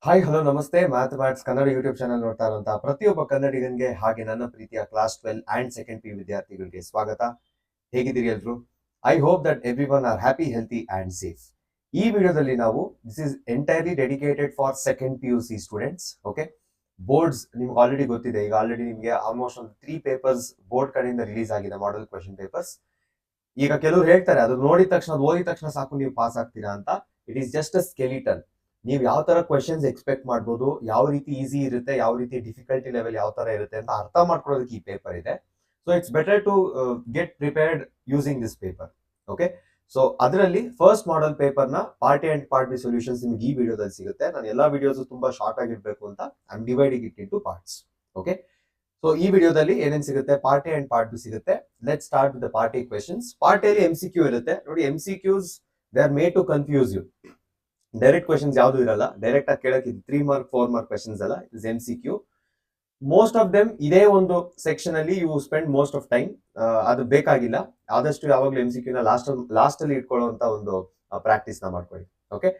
Hi hello ನಮಸ್ತೆ mathematics Kannada YouTube channel ನೋಡ್ತಾ ಇರುವಂತಹ ಪ್ರತಿಯೊಬ್ಬ ಕನ್ನಡಿಗನಿಗೆ ಹಾಗೆ ನನ್ನ ಪ್ರೀತಿಯ ಕ್ಲಾಸ್ 12 ಅಂಡ್ ಸೆಕೆಂಡ್ ಪಿ ವಿದ್ಯಾರ್ಥಿಗಳಿಗೆ ಸ್ವಾಗತ. ಹೇಗಿದ್ದೀರಿ ಎಲ್ರು? I hope that every one are happy, healthy and safe. ಈ ವಿಡಿಯೋದಲ್ಲಿ ನಾವು this is entirely dedicated for second P U C students. Okay, boards ನಿಮ್ಗೆ ಆಲ್ರೆಡಿ ಗೊತ್ತಿದೆ. ಈಗ ಆಲ್ರೆಡಿ ನಿಮಗೆ ಆಲ್ಮೋಸ್ಟ್ ಒಂದು 3 ಪೇಪರ್ಸ್ ಬೋರ್ಡ್ ಕಡೆಯಿಂದ ರಿಲೀಸ್ ಆಗಿದೆ, ಮಾಡೆಲ್ ಕ್ವೆಶನ್ ಪೇಪರ್ಸ್. ಈಗ ಕೆಲವರು ಹೇಳ್ತಾರೆ ಅದು ನೋಡಿದ ತಕ್ಷಣ, ಅದು ಓದಿದ ತಕ್ಷಣ ಸಾಕು ನೀವು ಪಾಸ್ ಆಗ್ತೀರಾ ಅಂತ. It is just a skeleton. ನೀವು ಯಾವ ತರ ಕ್ವೆಶನ್ಸ್ ಎಕ್ಸ್ಪೆಕ್ಟ್ ಮಾಡ್ಬೋದು, ಯಾವ ರೀತಿ ಈಸಿ ಇರುತ್ತೆ, ಯಾವ ರೀತಿ ಡಿಫಿಕಲ್ಟಿ ಲೆವೆಲ್ ಯಾವ ತರ ಇರುತ್ತೆ ಅಂತ ಅರ್ಥ ಮಾಡ್ಕೊಳ್ಳೋದಕ್ಕೆ ಈ ಪೇಪರ್ ಇದೆ. So it's better to get prepared using this paper. Okay, so ಅದರಲ್ಲಿ ಫಸ್ಟ್ ಮಾಡೆಲ್ ಪೇಪರ್ ನ part A and part B solutions ನಿಮ್ಗೆ ಈ ವಿಡಿಯೋದಲ್ಲಿ ಸಿಗುತ್ತೆ. ನಾನು ಎಲ್ಲಾ ವಿಡಿಯೋಸ್ ತುಂಬಾ ಶಾರ್ಟ್ ಆಗಿರ್ಬೇಕು ಅಂತ I am dividing it into parts. Okay, so ಈ ವಿಡಿಯೋದಲ್ಲಿ ಏನೇನ್ ಸಿಗುತ್ತೆ, part A and part B ಸಿಗುತ್ತೆ. Let start with the part A questions. Part A MCQ ಇರುತ್ತೆ ನೋಡಿ. MCQs they are made to confuse you. Direct questions ಯಾವ್ದು ಇರಲ್ಲ, direct ಆಗಿ ಕೇಳಕ್ಕೆ 3 ಮಾರ್ಕ್ 4 ಮಾರ್ಕ್ ಕ್ವೆಶನ್ಸ್ ಅಲ್ಲ, is MCQ. Most of them ಇದೇ ಒಂದು ಸೆಕ್ಷನ್ ಅಲ್ಲಿ you spend most of time. ಅದು ಬೇಕಾಗಿಲ್ಲ. ಆದಷ್ಟು ಯಾವಾಗಲೂ MCQ ನ ಲಾಸ್ಟ್ ಅಲ್ಲಿ ಇಟ್ಕೊಳ್ಳುವಂತ ಒಂದು ಪ್ರಾಕ್ಟೀಸ್ ನ ಮಾಡ್ಕೊಳ್ಳಿ. ಓಕೆ,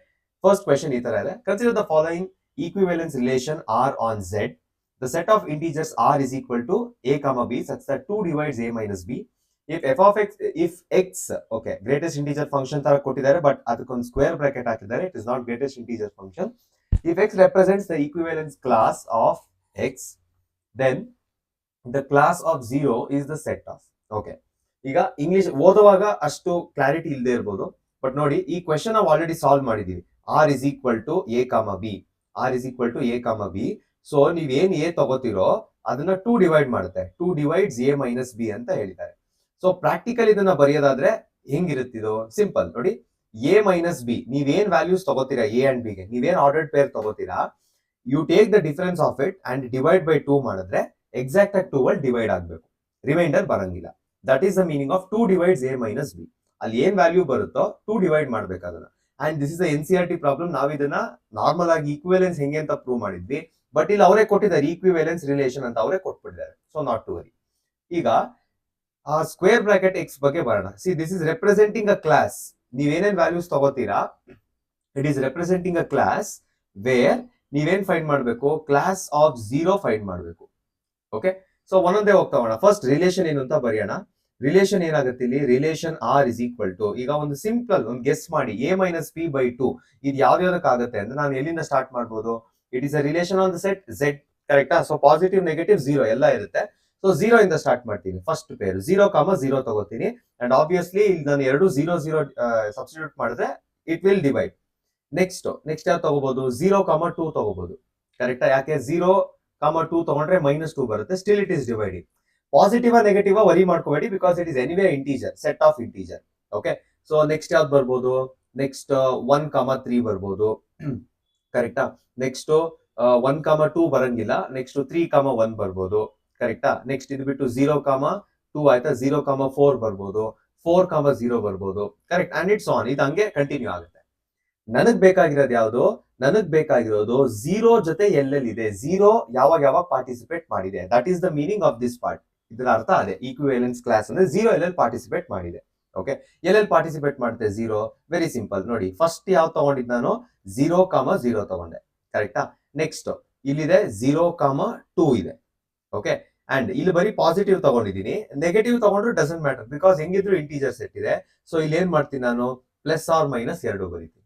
ಫಸ್ಟ್ ಕ್ವೆಶನ್ ಈ ತರ ಇದೆ. Consider the following equivalence relation R on Z. The set of integers R is equal to a comma b such that 2 divides a minus b. If x okay greatest integer function ತರ ಕೊಟ್ಟಿದ್ದಾರೆ, but ಅದಕ್ಕೊಂದು square bracket ಹಾಕಿದ್ದಾರೆ. It is not greatest integer function. If x represents the equivalence class of x, then the class of 0 is the set of. Okay, ಈಗ English ಓದುವಾಗ ಅಷ್ಟು clarity ಇಲ್ಲದೆ ಇರಬಹುದು, but ನೋಡಿ ಈ ಕ್ವೆಶನ್ ನಾವು ಆಲ್ರೆಡಿ ಸಾಲ್ವ್ ಮಾಡಿದೀವಿ. R is equal to a comma b. R is equal to a comma b. So ನೀವೇನ್ ಎ ತಗೋತಿರೋ ಅದನ್ನ 2 ಡಿವೈಡ್ ಮಾಡುತ್ತೆ. 2 divides a minus b ಅಂತ ಹೇಳಿದ್ದಾರೆ. ಸೊ ಪ್ರಾಕ್ಟಿಕಲ್ ಇದನ್ನ ಬರೆಯೋದಾದ್ರೆ ಹೆಂಗಿರುತ್ತಿದು? ಸಿಂಪಲ್ ನೋಡಿ, a ಮೈನಸ್ ಬಿ ನೀವೇನ್ ವ್ಯಾಲ್ಯೂಸ್ ತಗೋತೀರಾ a ಅಂಡ್ b ಗೆ, ನೀವೇನ್ ಆರ್ಡರ್ಡ್ ಪೇರ್ ತಗೋತೀರಾ, you take the difference of it and divide by 2 ಮಾಡಿದ್ರೆ ಎಕ್ಸಾಕ್ಟ್ ಆಗಿ 2 ಅಲ್ಲಿ ಡಿವೈಡ್ ಆಗ್ಬೇಕು, ರಿಮೈಂಡರ್ ಬರಂಗಿಲ್ಲ. That is the meaning of 2 divides a minus b. ಅಲ್ಲಿ ಏನ್ ವ್ಯಾಲ್ಯೂ ಬರುತ್ತೋ 2 ಡಿವೈಡ್ ಮಾಡ್ಬೇಕು ಅದನ್ನ. And this is NCERT problem. ನಾವ್ ಇದನ್ನ ನಾರ್ಮಲ್ ಆಗಿ ಈಕ್ವಿವೆಲೆನ್ಸ್ ಹೆಂಗೆ ಅಂತ ಪ್ರೂವ್ ಮಾಡಿದ್ವಿ, ಬಟ್ ಇಲ್ಲಿ ಅವರೇ ಕೊಟ್ಟಿದ್ದಾರೆ ಈಕ್ವಿವೆಲೆನ್ಸ್ ರಿಲೇಷನ್ ಅಂತ ಅವರೇ ಕೊಟ್ಬಿಟ್ಟಿದ್ದಾರೆ. So not to worry. ಈಗ ಆ ಸ್ಕ್ವೇರ್ ಬ್ರಾಕೆಟ್ ಎಕ್ಸ್ ಬಗ್ಗೆ ಬರೋಣ. See, this is representing a class. ನೀವೇನೇನ್ ವ್ಯಾಲ್ಯೂಸ್ ತಗೋತೀರಾ, it is representing a class where ನೀವೇನ್ ಫೈಂಡ್ ಮಾಡಬೇಕು, ಕ್ಲಾಸ್ ಆಫ್ 0 ಫೈಂಡ್ ಮಾಡಬೇಕು. ಓಕೆ, ಸೊ ಒಂದೊಂದೇ ಹೋಗ್ತಾವೋಣ. ಫಸ್ಟ್ ರಿಲೇಷನ್ ಏನು ಅಂತ ಬರೆಯೋಣ. ರಿಲೇಷನ್ ಏನಾಗುತ್ತೆ ಇಲ್ಲಿ, relation R is equal to, ಈಗ ಒಂದು ಸಿಂಪಲ್ ಒಂದು ಗೆಸ್ ಮಾಡಿ, a minus p by 2 ಇದು ಯಾವ್ದಾಗುತ್ತೆ ಅಂತ ನಾನು ಎಲ್ಲಿಂದ ಸ್ಟಾರ್ಟ್ ಮಾಡ್ಬೋದು. It is a relation on the set Z, ಕರೆಕ್ಟಾ? ಸೊ ಪಾಸಿಟಿವ್ ನೆಗೆಟಿವ್ 0 ಎಲ್ಲ ಇರುತ್ತೆ. ಸೊ 0 ಇಂದ ಸ್ಟಾರ್ಟ್ ಮಾಡ್ತೀನಿ. ಫಸ್ಟ್ ಪೇರ್ 0, 0 ತಗೋತೀನಿ. ಅಂಡ್ ಆಬ್ವಿಯಸ್ಲಿ ಇಲ್ಲಿ ನಾನು 2 0 0 ಸಬ್ಸ್ಟಿಟ್ಯೂಟ್ ಮಾಡಿದ್ರೆ ಇಟ್ ವಿಲ್ ಡಿವೈಡ್. ನೆಕ್ಸ್ಟ್ ಯಾವ್ದು ತಗೋಬಹುದು, 0, 2 ತಗೋಬಹುದು. ಕರೆಕ್ಟಾ? ಯಾಕೆ 0, 2 ತಗೊಂಡ್ರೆ -2 ಬರುತ್ತೆ. Still it is dividing. Positive negative worry ಮಾಡ್ಕೋಬೇಡಿ, because it is anyway integer, set of integer. Okay, so next ಯಾವ್ದು ಬರ್ಬೋದು, ನೆಕ್ಸ್ಟ್ 1, 3 ಬರ್ಬೋದು. ಕರೆಕ್ಟಾ? ನೆಕ್ಸ್ಟ್ 1, 2 ಬರಂಗಿಲ್ಲ. ನೆಕ್ಸ್ಟ್ 3, 1 ಬರ್ಬೋದು. ಕರೆಕ್ಟಾ? ನೆಕ್ಸ್ಟ್ ಇದು ಬಿಟ್ಟು 0, 2 ಆಯ್ತಾ, 0, 4 ಬರ್ಬೋದು. 4, 0 ಬರ್ಬೋದು. ಕರೆಕ್ಟ್? And it's on. ಇದು ಹಂಗೆ ಕಂಟಿನ್ಯೂ ಆಗುತ್ತೆ. ನನಗ್ ಬೇಕಾಗಿರೋದು ಯಾವುದು, ನನಗ್ ಬೇಕಾಗಿರೋದು 0 ಜೊತೆ ಎಲ್ಲೆಲ್ಲಿ ಇದೆ, 0 ಯಾವಾಗ ಪಾರ್ಟಿಸಿಪೇಟ್ ಮಾಡಿದೆ. That is the meaning of this part. ಇದರ ಅರ್ಥ ಅದೇ, ಈಕ್ವಿವೆಲೆನ್ಸ್ ಕ್ಲಾಸ್ ಅಂದ್ರೆ 0 ಎಲ್ಲೆಲ್ಲಿ ಪಾರ್ಟಿಸಿಪೇಟ್ ಮಾಡಿದೆ. ಓಕೆ, ಎಲ್ಲೆಲ್ಲಿ ಪಾರ್ಟಿಸಿಪೇಟ್ ಮಾಡುತ್ತೆ 0? ವೆರಿ ಸಿಂಪಲ್ ನೋಡಿ. ಫಸ್ಟ್ ಯಾವ್ದು ತಗೊಂಡಿದ್ದು ನಾನು, 0, 0 ತಗೊಂಡೆ. ಕರೆಕ್ಟಾ? ನೆಕ್ಸ್ಟ್ ಇಲ್ಲಿದೆ 0, 2 ಇದೆ. ಓಕೆ, ಅಂಡ್ ಇಲ್ಲಿ ಬರೀ ಪಾಸಿಟಿವ್ ತಗೊಂಡಿದ್ದೀನಿ. ನೆಗೆಟಿವ್ ತಗೊಂಡ್ರು ಡಸಂಟ್ ಮ್ಯಾಟರ್, ಬಿಕಾಸ್ ಹೆಂಗಿದ್ರು ಇಂಟೀಜರ್ ಸೆಟ್ ಇದೆ. ಸೊ ಇಲ್ಲಿ ಏನ್ ಮಾಡ್ತೀನಿ ನಾನು, ಪ್ಲಸ್ ಆರ್ ಮೈನಸ್ 2 ಬರೀತೀನಿ.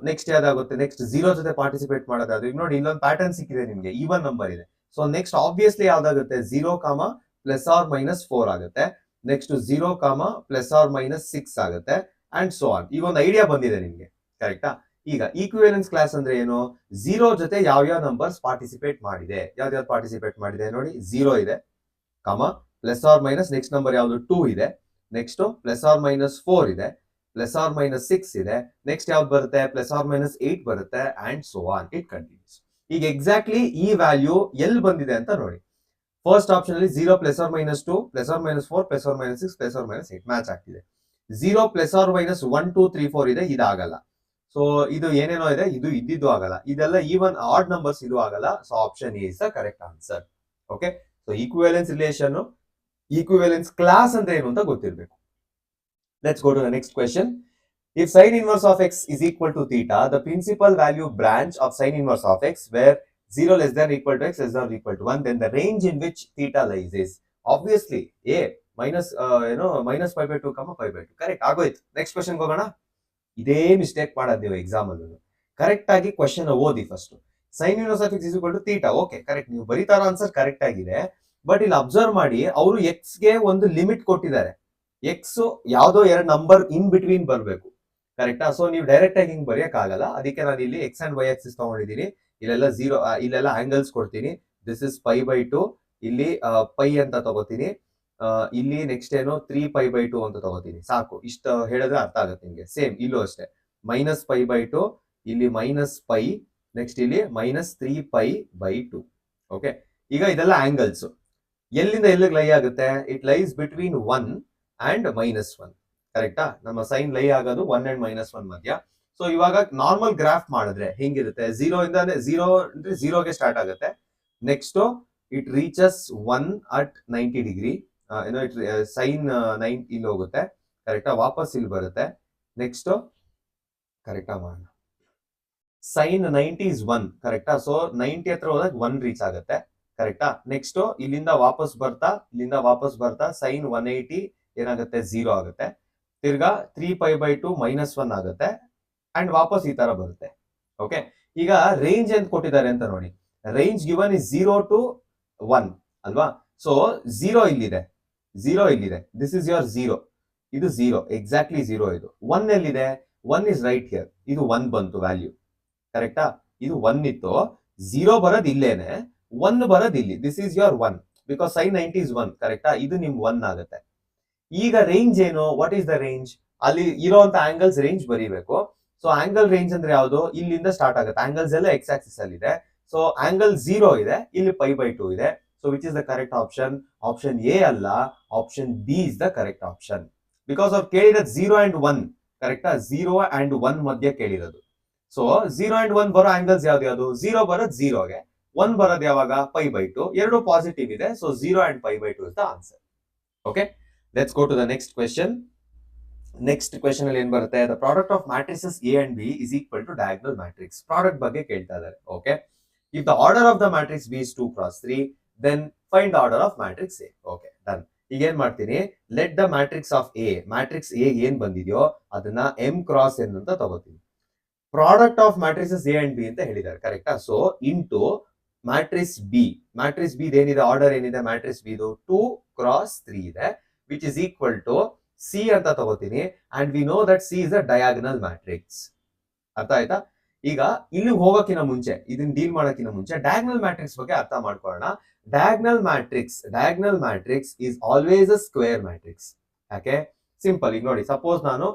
ನೆಕ್ಸ್ಟ್ ಯಾವ್ದಾಗುತ್ತೆ, ನೆಕ್ಸ್ಟ್ 0 ಜೊತೆ ಪಾರ್ಟಿಸಿಪೇಟ್ ಮಾಡೋದಾದ್ರೆ ಈಗ ನೋಡಿ ಇಲ್ಲೊಂದು ಪ್ಯಾಟರ್ನ್ ಸಿಕ್ಕಿದೆ ನಿಮ್ಗೆ, ಈವನ್ ನಂಬರ್ ಇದೆ. ಸೊ ನೆಕ್ಸ್ಟ್ ಆಬ್ವಿಯಸ್ಲಿ ಯಾವ್ದಾಗುತ್ತೆ, 0, ಪ್ಲಸ್ ಆರ್ ಮೈನಸ್ 4 ಆಗುತ್ತೆ. ನೆಕ್ಸ್ಟ್ 0, ಪ್ಲಸ್ ಆರ್ ಮೈನಸ್ 6 ಆಗುತ್ತೆ. And so on. ಈಗ ಒಂದು ಐಡಿಯಾ ಬಂದಿದೆ ನಿಮ್ಗೆ, ಕರೆಕ್ಟಾ? ಈಗ ಈಕ್ವಿವೆಲೆನ್ಸ್ ಕ್ಲಾಸ್ ಅಂದ್ರೆ ಏನು, 0 ಜೊತೆ ಯಾವ ನಂಬರ್ಸ್ ಪಾರ್ಟಿಸಿಪೇಟ್ ಮಾಡಿದೆ, ಯಾವ್ದು ಪಾರ್ಟಿಸಿಪೇಟ್ ಮಾಡಿದೆ ನೋಡಿ. 0 ಇದೆ, plus R minus next number ಯಾವ್ದು 2 ಇದೆ. ನೆಕ್ಸ್ಟ್ ಪ್ಲಸ್ ಆರ್ ಮೈನಸ್ 4 ಇದೆ, ಪ್ಲಸ್ ಆರ್ ಮೈನಸ್ 6 ಇದೆ. ನೆಕ್ಸ್ಟ್ ಯಾವ್ದು ಬರುತ್ತೆ, ಪ್ಲಸ್ ಆರ್ ಮೈನಸ್ 8 ಬರುತ್ತೆ. And so on it continues. ಈಗ ಎಕ್ಸಾಕ್ಟ್ಲಿ ಈ ವ್ಯಾಲ್ಯೂ ಎಲ್ಲಿ ಬಂದಿದೆ ಅಂತ ನೋಡಿ. ಫಸ್ಟ್ ಆಪ್ಷನ್ ಅಲ್ಲಿ 0, plus R minus 2, plus R minus 4, plus R minus 6, plus R minus 8 match ಆಗ್ತಿದೆ. 0, ಪ್ಲಸ್ ಆರ್ ಮೈನಸ್ 1, 2, 3, 4 ಇದೆ, ಇದಾಗಲ್ಲ. ಸೊ ಇದು ಏನೇನೋ ಇದೆ, ಇದು ಇದ್ದಿದ್ದು ಆಗಲ್ಲ. ಇದೆಲ್ಲ ಈವನ್ ಆಡ್ ನಂಬರ್ಸ್, ಇದು ಆಗಲ್ಲ. So option A is the correct answer. Okay, so equivalence relation, equivalence class ಅಂದ್ರೆ ಏನು ಅಂತ ಗೊತ್ತಿರಬೇಕು. Let's go to the next question. If sin inverse of x is equal to theta, the principal value branch of sin inverse of x where 0 less than or equal to x less than or equal to 1, then the range in which theta lies is obviously a minus minus pi by 2 comma pi by 2. Correct ಆಗೋಯ್ತು. Next question ಹೋಗೋಣ. ಇದೇ mistake ಮಾಡೋದು ನೀವು exam ಅಲ್ಲೂ. Correct ಆಗಿ question ಓದಿ first. Sine inverse of x is equal to theta. Okay, correct. ನೀವು ಬರೀತಾರೋ ಆನ್ಸರ್ ಕರೆಕ್ಟ್ ಆಗಿದೆ. ಬಟ್ ಇಲ್ಲಿ ಅಬ್ಸರ್ವ್ ಮಾಡಿ, ಅವರು ಎಕ್ಸ್ ಗೆ ಒಂದು ಲಿಮಿಟ್ ಕೊಟ್ಟಿದ್ದಾರೆ. ಎಕ್ಸ್ ಯಾವ್ದೋ ಎರಡು ನಂಬರ್ ಇನ್ ಬಿಟ್ವೀನ್ ಬರಬೇಕು. ಕರೆಕ್ಟಾ? ಸೊ ನೀವು ಡೈರೆಕ್ಟ್ ಆಗಿ ಹಿಂಗ್ ಬರೆಯಕ್ ಆಗಲ್ಲ. ಅದಕ್ಕೆ ನಾನು ಇಲ್ಲಿ ಎಕ್ಸ್ ಅಂಡ್ ವೈ ಆಕ್ಸಿಸ್ ತಗೊಂಡಿದ್ದೀನಿ. ಇಲ್ಲೆಲ್ಲ 0, ಇಲ್ಲೆಲ್ಲ ಆಂಗಲ್ಸ್ ಕೊಡ್ತೀನಿ. ದಿಸ್ ಇಸ್ ಪೈ ಬೈ 2, ಇಲ್ಲಿ ಪೈ ಅಂತ ತಗೋತೀನಿ. ಇಲ್ಲಿ ನೆಕ್ಸ್ಟ್ ಏನು 3 ಪೈ ಬೈ 2 ಅಂತ ತಗೋತೀನಿ. ಸಾಕು, ಇಷ್ಟು ಹೇಳಿದ್ರೆ ಅರ್ಥ ಆಗುತ್ತೆ ನಿಮಗೆ. ಸೇಮ್ ಇಲ್ಲೂ ಅಷ್ಟೇ, ಮೈನಸ್ ಪೈ ಬೈ 2, ಇಲ್ಲಿ ಮೈನಸ್ ಪೈ, ನೆಕ್ಸ್ಟ್ ಇಲ್ಲಿ ಮೈನಸ್ 3 ಪೈ ಬೈ 2. ಓಕೆ, ಈಗ ಇದೆಲ್ಲ ಆಂಗಲ್ಸ್ ಎಲ್ಲಿಂದ ಎಲ್ಲಿಗೆ ಲೈ ಆಗುತ್ತೆ? It lies between 1 and minus 1. ಕರೆಕ್ಟಾ? ನಮ್ಮ ಸೈನ್ ಲೈ ಆಗೋದು 1 ಅಂಡ್ ಮೈನಸ್ 1 ಮಧ್ಯ. ಸೊ ಇವಾಗ ನಾರ್ಮಲ್ ಗ್ರಾಫ್ ಮಾಡಿದ್ರೆ ಹೆಂಗಿರುತ್ತೆ? 0 ಇಂದ 0 ಅಂದ್ರೆ 0ಗೆ ಸ್ಟಾರ್ಟ್ ಆಗುತ್ತೆ. Next it reaches 1 at 90 degree. Sine 9 ಇಲ್ಲಿ ಹೋಗುತ್ತೆ. ಕರೆಕ್ಟಾ? ವಾಪಸ್ ಇಲ್ಲಿ ಬರುತ್ತೆ. ನೆಕ್ಸ್ಟ್ ಕರೆಕ್ಟಾ ಮಾಡೋಣ. Sine 90 is 1. ಕರೆಕ್ಟಾ? ಸೊ 90 ಹತ್ರ ಹೋದಾಗ 1 ರೀಚ್ ಆಗುತ್ತೆ. ಕರೆಕ್ಟಾ? ನೆಕ್ಸ್ಟ್ ಇಲ್ಲಿಂದ ವಾಪಸ್ ಬರ್ತಾ ಸೈನ್ 180 ಏನಾಗುತ್ತೆ? 0 ಆಗುತ್ತೆ. ತಿರ್ಗಾ 3 ಪೈ ಬೈ 2 ಮೈನಸ್ 1 ಆಗುತ್ತೆ. ಅಂಡ್ ವಾಪಸ್ ಈ ತರ ಬರುತ್ತೆ. ಓಕೆ, ಈಗ ರೇಂಜ್ ಅಂತ ಕೊಟ್ಟಿದ್ದಾರೆ ಅಂತ ನೋಡಿ. ರೇಂಜ್ ಗಿವನ್ ಇಸ್ 0 ಟು 1 ಅಲ್ವಾ? ಸೊ 0 ಇಲ್ಲಿದೆ, ದಿಸ್ ಇಸ್ ಯೋರ್ 0, ಇದು 0, ಎಕ್ಸಾಕ್ಟ್ಲಿ 0 ಇದು. 1 ಎಲ್ಲಿದೆ? 1 ಇಸ್ ರೈಟ್ ಹಿಯರ್, ಇದು 1 ಬಂತು ವ್ಯಾಲ್ಯೂ. ಕರೆಕ್ಟಾ? ಇದು 1 ಇತ್ತು, 0 ಬರೋದು ಇಲ್ಲೇನೆ, 1 ಬರೋದು ಇಲ್ಲಿ. This is your 1 because sine 90 is 1. ಕರೆಕ್ಟಾ? ಇದು ನಿಮ್ 1 ಆಗುತ್ತೆ. ಈಗ ರೇಂಜ್ ಏನು? What is the range? ಅಲ್ಲಿ ಇರೋಂತ ಆಂಗಲ್ಸ್ ರೇಂಜ್ ಬರೀಬೇಕು. ಸೊ ಆಂಗಲ್ ರೇಂಜ್ ಅಂದ್ರೆ ಯಾವುದು? ಇಲ್ಲಿಂದ ಸ್ಟಾರ್ಟ್ ಆಗುತ್ತೆ. ಆಂಗಲ್ಸ್ ಎಲ್ಲ ಎಕ್ಸ್ ಆಕ್ಸಿಸ್ ಅಲ್ಲಿ ಇದೆ. ಸೊ ಆಂಗಲ್ 0 ಇದೆ, ಇಲ್ಲಿ ಪೈ ಬೈ 2 ಇದೆ. So which is the correct option? Option A ಅಲ್ಲ, option B is the correct option. Because ಅವ್ರು ಕೇಳಿರೋದು 0 ಅಂಡ್ 1. ಕರೆಕ್ಟಾ? 0 ಅಂಡ್ 1 ಮಧ್ಯ ಕೇಳಿರೋದು. ಸೊ 0 ಅಂಡ್ 1 ಬರೋ ಆಂಗಲ್ಸ್ ಯಾವ್ದು? 0 ಬರೋದು 0ಗೆ, 1 ಬರೋದು ಯಾವಾಗ? Pi by 2. ಎರಡು ಪಾಸಿಟಿವ್ ಇದೆ. So 0 and pi by 2 is the answer. Okay, let's go to the next question. Next question ಅಲ್ಲಿ ಏನ್ ಬರುತ್ತೆ? The product of matrices A and B is equal to diagonal matrix. Product ಬಗ್ಗೆ ಕೇಳ್ತಾ ಇದ್ದಾರೆ. Okay, if the order of the matrix B is 2 cross 3, then find the order of matrix A. Okay, done. ಈಗ ಏನ್ ಮಾಡ್ತೀನಿ? Let the matrix of A, matrix A ಏನ್ ಬಂದಿದೆಯೋ ಅದನ್ನ m cross n ಅಂತ ತಗೋತೀನಿ. Product of matrices A and B ಅಂತ ಹೇಳಿದ್ದಾರೆ. ಕರೆಕ್ಟಾ? So into matrix B. Matrix B ಏನಿದೆ? ಆರ್ಡರ್ ಏನಿದೆ? ಮ್ಯಾಟ್ರಿಕ್ಸ್ ಬಿ 2 cross 3 ಇದೆ, which is equal to C ಅಂತ ತಗೋತೀನಿ. And we know that C is a diagonal matrix. ಅರ್ಥ ಆಯ್ತಾ? ಈಗ ಇಲ್ಲಿ ಹೋಗೋಕ್ಕಿಂತ ಮುಂಚೆ, ಇದನ್ನ ಡೀಲ್ ಮಾಡೋಕ್ಕಿಂತ ಮುಂಚೆ ಡಯಾಗನಲ್ ಮ್ಯಾಟ್ರಿಕ್ಸ್ ಬಗ್ಗೆ ಅರ್ಥ ಮಾಡ್ಕೊಳ್ಳೋಣ. Diagonal matrix is always a square matrix. ಯಾಕೆ? ಸಿಂಪಲ್. ಈಗ ನೋಡಿ, ಸಪೋಸ್ ನಾನು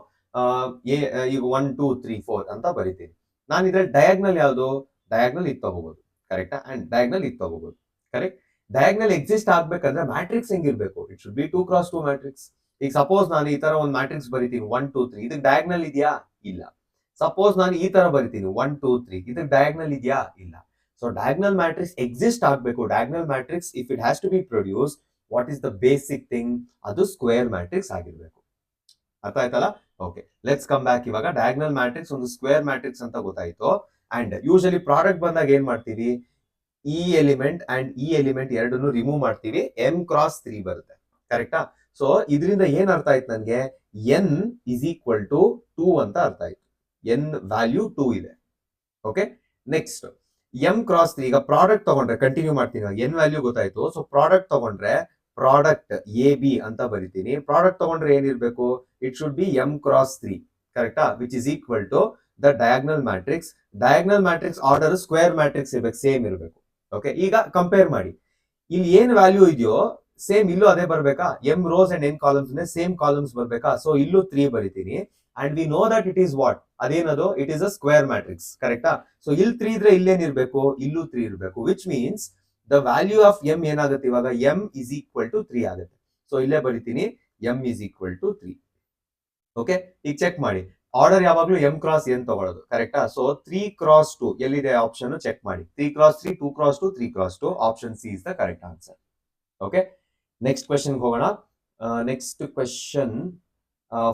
ಈಗ 1 2 3 4 ಅಂತ ಬರಿತೀನಿ. ನಾನು ಇದ್ರಲ್ಲಿ ಡಯಾಗ್ನಲ್ ಯಾವುದು? ಡಯಾಗ್ನಲ್ ಇದು ತಗೋಬಹುದು. ಕರೆಕ್ಟಾ? ಅಂಡ್ ಡಯಾಗ್ನಲ್ ಇದು ತಗೋಬಹುದು. ಕರೆಕ್ಟ್? ಡಯಾಗ್ನಲ್ ಎಕ್ಸಿಸ್ಟ್ ಆಗ್ಬೇಕಂದ್ರೆ ಮ್ಯಾಟ್ರಿಕ್ಸ್ ಹೆಂಗಿರ್ಬೇಕು? It should B 2 cross 2 matrix. ಈಗ ಸಪೋಸ್ ನಾನು ಈ ತರ ಒಂದು ಮ್ಯಾಟ್ರಿಕ್ಸ್ ಬರಿತೀನಿ 1 2 3, ಇದಕ್ಕೆ ಡಯಾಗ್ನಲ್ ಇದೆಯಾ? ಇಲ್ಲ. ಸಪೋಸ್ ನಾನು ಈ ತರ ಬರಿತೀನಿ 1 2 3, ಇದಕ್ಕೆ ಡಯಾಗ್ನಲ್ ಇದೆಯಾ? ಇಲ್ಲ. ಸೊ ಡಯಾಗ್ನಲ್ ಮ್ಯಾಟ್ರಿಕ್ಸ್ ಎಕ್ಸಿಸ್ಟ್ ಆಗ್ಬೇಕು. Diagonal matrix if it has to be produce, what is the basic thing? ಅದು ಸ್ಕ್ವೇರ್ ಮ್ಯಾಟ್ರಿಕ್ಸ್ ಆಗಿರ್ಬೇಕು. ಅರ್ಥ ಆಯ್ತಲ್ಲ? Okay, let's come back. ಇವಾಗ ಡಯಾಗ್ನಲ್ ಮ್ಯಾಟ್ರಿಕ್ಸ್ ಒಂದು ಸ್ಕ್ವೇರ್ ಮ್ಯಾಟ್ರಿಕ್ಸ್ ಅಂತ ಗೊತ್ತಾಯ್ತು. ಅಂಡ್ ಯೂಶಲಿ ಪ್ರಾಡಕ್ಟ್ ಬಂದಾಗ ಏನ್ ಮಾಡ್ತೀವಿ? ಈ ಎಲಿಮೆಂಟ್ ಅಂಡ್ ಈ ಎಲಿಮೆಂಟ್ ಎರಡನ್ನು ರಿಮೂವ್ ಮಾಡ್ತೀವಿ, m cross 3 ಬರುತ್ತೆ. ಕರೆಕ್ಟಾ? ಸೊ ಇದರಿಂದ ಏನ್ ಅರ್ಥ ಆಯ್ತು ನನ್ಗೆ? n ಇಸ್ ಈಕ್ವಲ್ ಟು 2 ಅಂತ ಅರ್ಥ ಆಯ್ತು. n ವ್ಯಾಲ್ಯೂ 2 ಇದೆ. ಓಕೆ, ನೆಕ್ಸ್ಟ್ m cross 3. ಈಗ ಪ್ರಾಡಕ್ಟ್ ತಗೊಂಡ್ರೆ ಕಂಟಿನ್ಯೂ ಮಾಡ್ತೀನಿ. n ವ್ಯಾಲ್ಯೂ ಗೊತ್ತಾಯ್ತು. ಸೊ ಪ್ರಾಡಕ್ಟ್ ತಗೊಂಡ್ರೆ ಪ್ರಾಡಕ್ಟ್ ಎ ಬಿ ಅಂತ ಬರಿತೀನಿ. ಪ್ರಾಡಕ್ಟ್ ತಗೊಂಡ್ರೆ ಏನಿರ್ಬೇಕು? It should be m cross 3. ಕರೆಕ್ಟಾ? Which is equal to the diagonal matrix. Diagonal matrix order square matrix ಇರ್ಬೇಕು, ಸೇಮ್ ಇರಬೇಕು. ಓಕೆ, ಈಗ ಕಂಪೇರ್ ಮಾಡಿ. ಇಲ್ಲಿ ಏನ್ ವ್ಯಾಲ್ಯೂ ಇದೆಯೋ ಸೇಮ್ ಇಲ್ಲೂ ಅದೇ ಬರ್ಬೇಕಾ? m rows and n columns ಇದೆ, ಸೇಮ್ ಕಾಲಮ್ಸ್ ಬರ್ಬೇಕಾ? ಸೊ ಇಲ್ಲೂ 3 ಬರಿತೀನಿ. And we know that it is what? ಅದೇನದು? It is a square matrix. ಕರೆಕ್ಟಾ? ಸೊ ಇಲ್ಲಿ 3 ಇದ್ರೆ ಇಲ್ಲೇನಿರ್ಬೇಕು? ಇಲ್ಲೂ 3 ಇರಬೇಕು. Which means the value of m ಏನಾಗುತ್ತೆ ಇವಾಗ? m ಇಸ್ ಈಕ್ವಲ್ ಟು 3 ಆಗುತ್ತೆ. ಸೊ ಇಲ್ಲೇ ಬರಿತೀನಿ m is equal to 3. Okay, ಈಗ ಚೆಕ್ ಮಾಡಿ. ಆರ್ಡರ್ ಯಾವಾಗ್ಲೂ m cross n ತಗೊಳ್ಳೋದು. ಕರೆಕ್ಟಾ? ಸೊ 3 cross 2 ಎಲ್ಲಿದೆ ಆಪ್ಷನ್? ಚೆಕ್ ಮಾಡಿ. 3 cross 3, 2 cross 2, 3 cross 2. Option C is the correct answer. Okay, next question ಹೋಗೋಣ. Next question,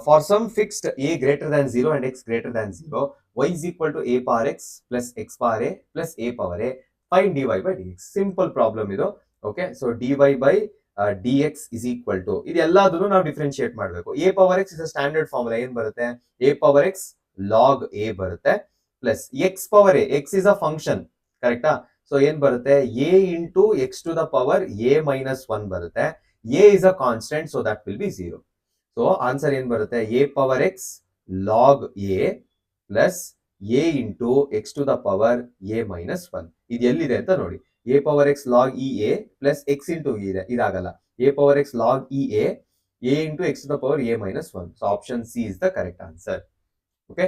for some fixed a greater than 0 and x greater than 0, y is equal to a power x plus x power a plus a power a, find dy by dx. Simple problem ಇದು. Okay, so dy by dx is equal to, ಇದೆಲ್ಲದನ್ನು ನಾವು differentiate ಮಾಡಬೇಕು. a power x is a standard formula. ಏನ್ ಬರುತ್ತೆ? a power x log a ಬರುತ್ತೆ plus x power a, x is a function, ಕರೆಕ್ಟಾ? So ಏನ್ ಬರುತ್ತೆ? a into x to the power a minus 1 ಬರುತ್ತೆ. a is a constant, so that will be 0. So answer ಏನ್ ಬರುತ್ತೆ? a power x log a plus a into x to the power a minus 1. ಇದು ಎಲ್ಲಿದೆ ಅಂತ ನೋಡಿ. a power x log a plus x into e ಇದೆ, ಇದಾಗಲ್ಲ. a power x log a into x to the power a minus 1. So option C is the correct answer. Okay,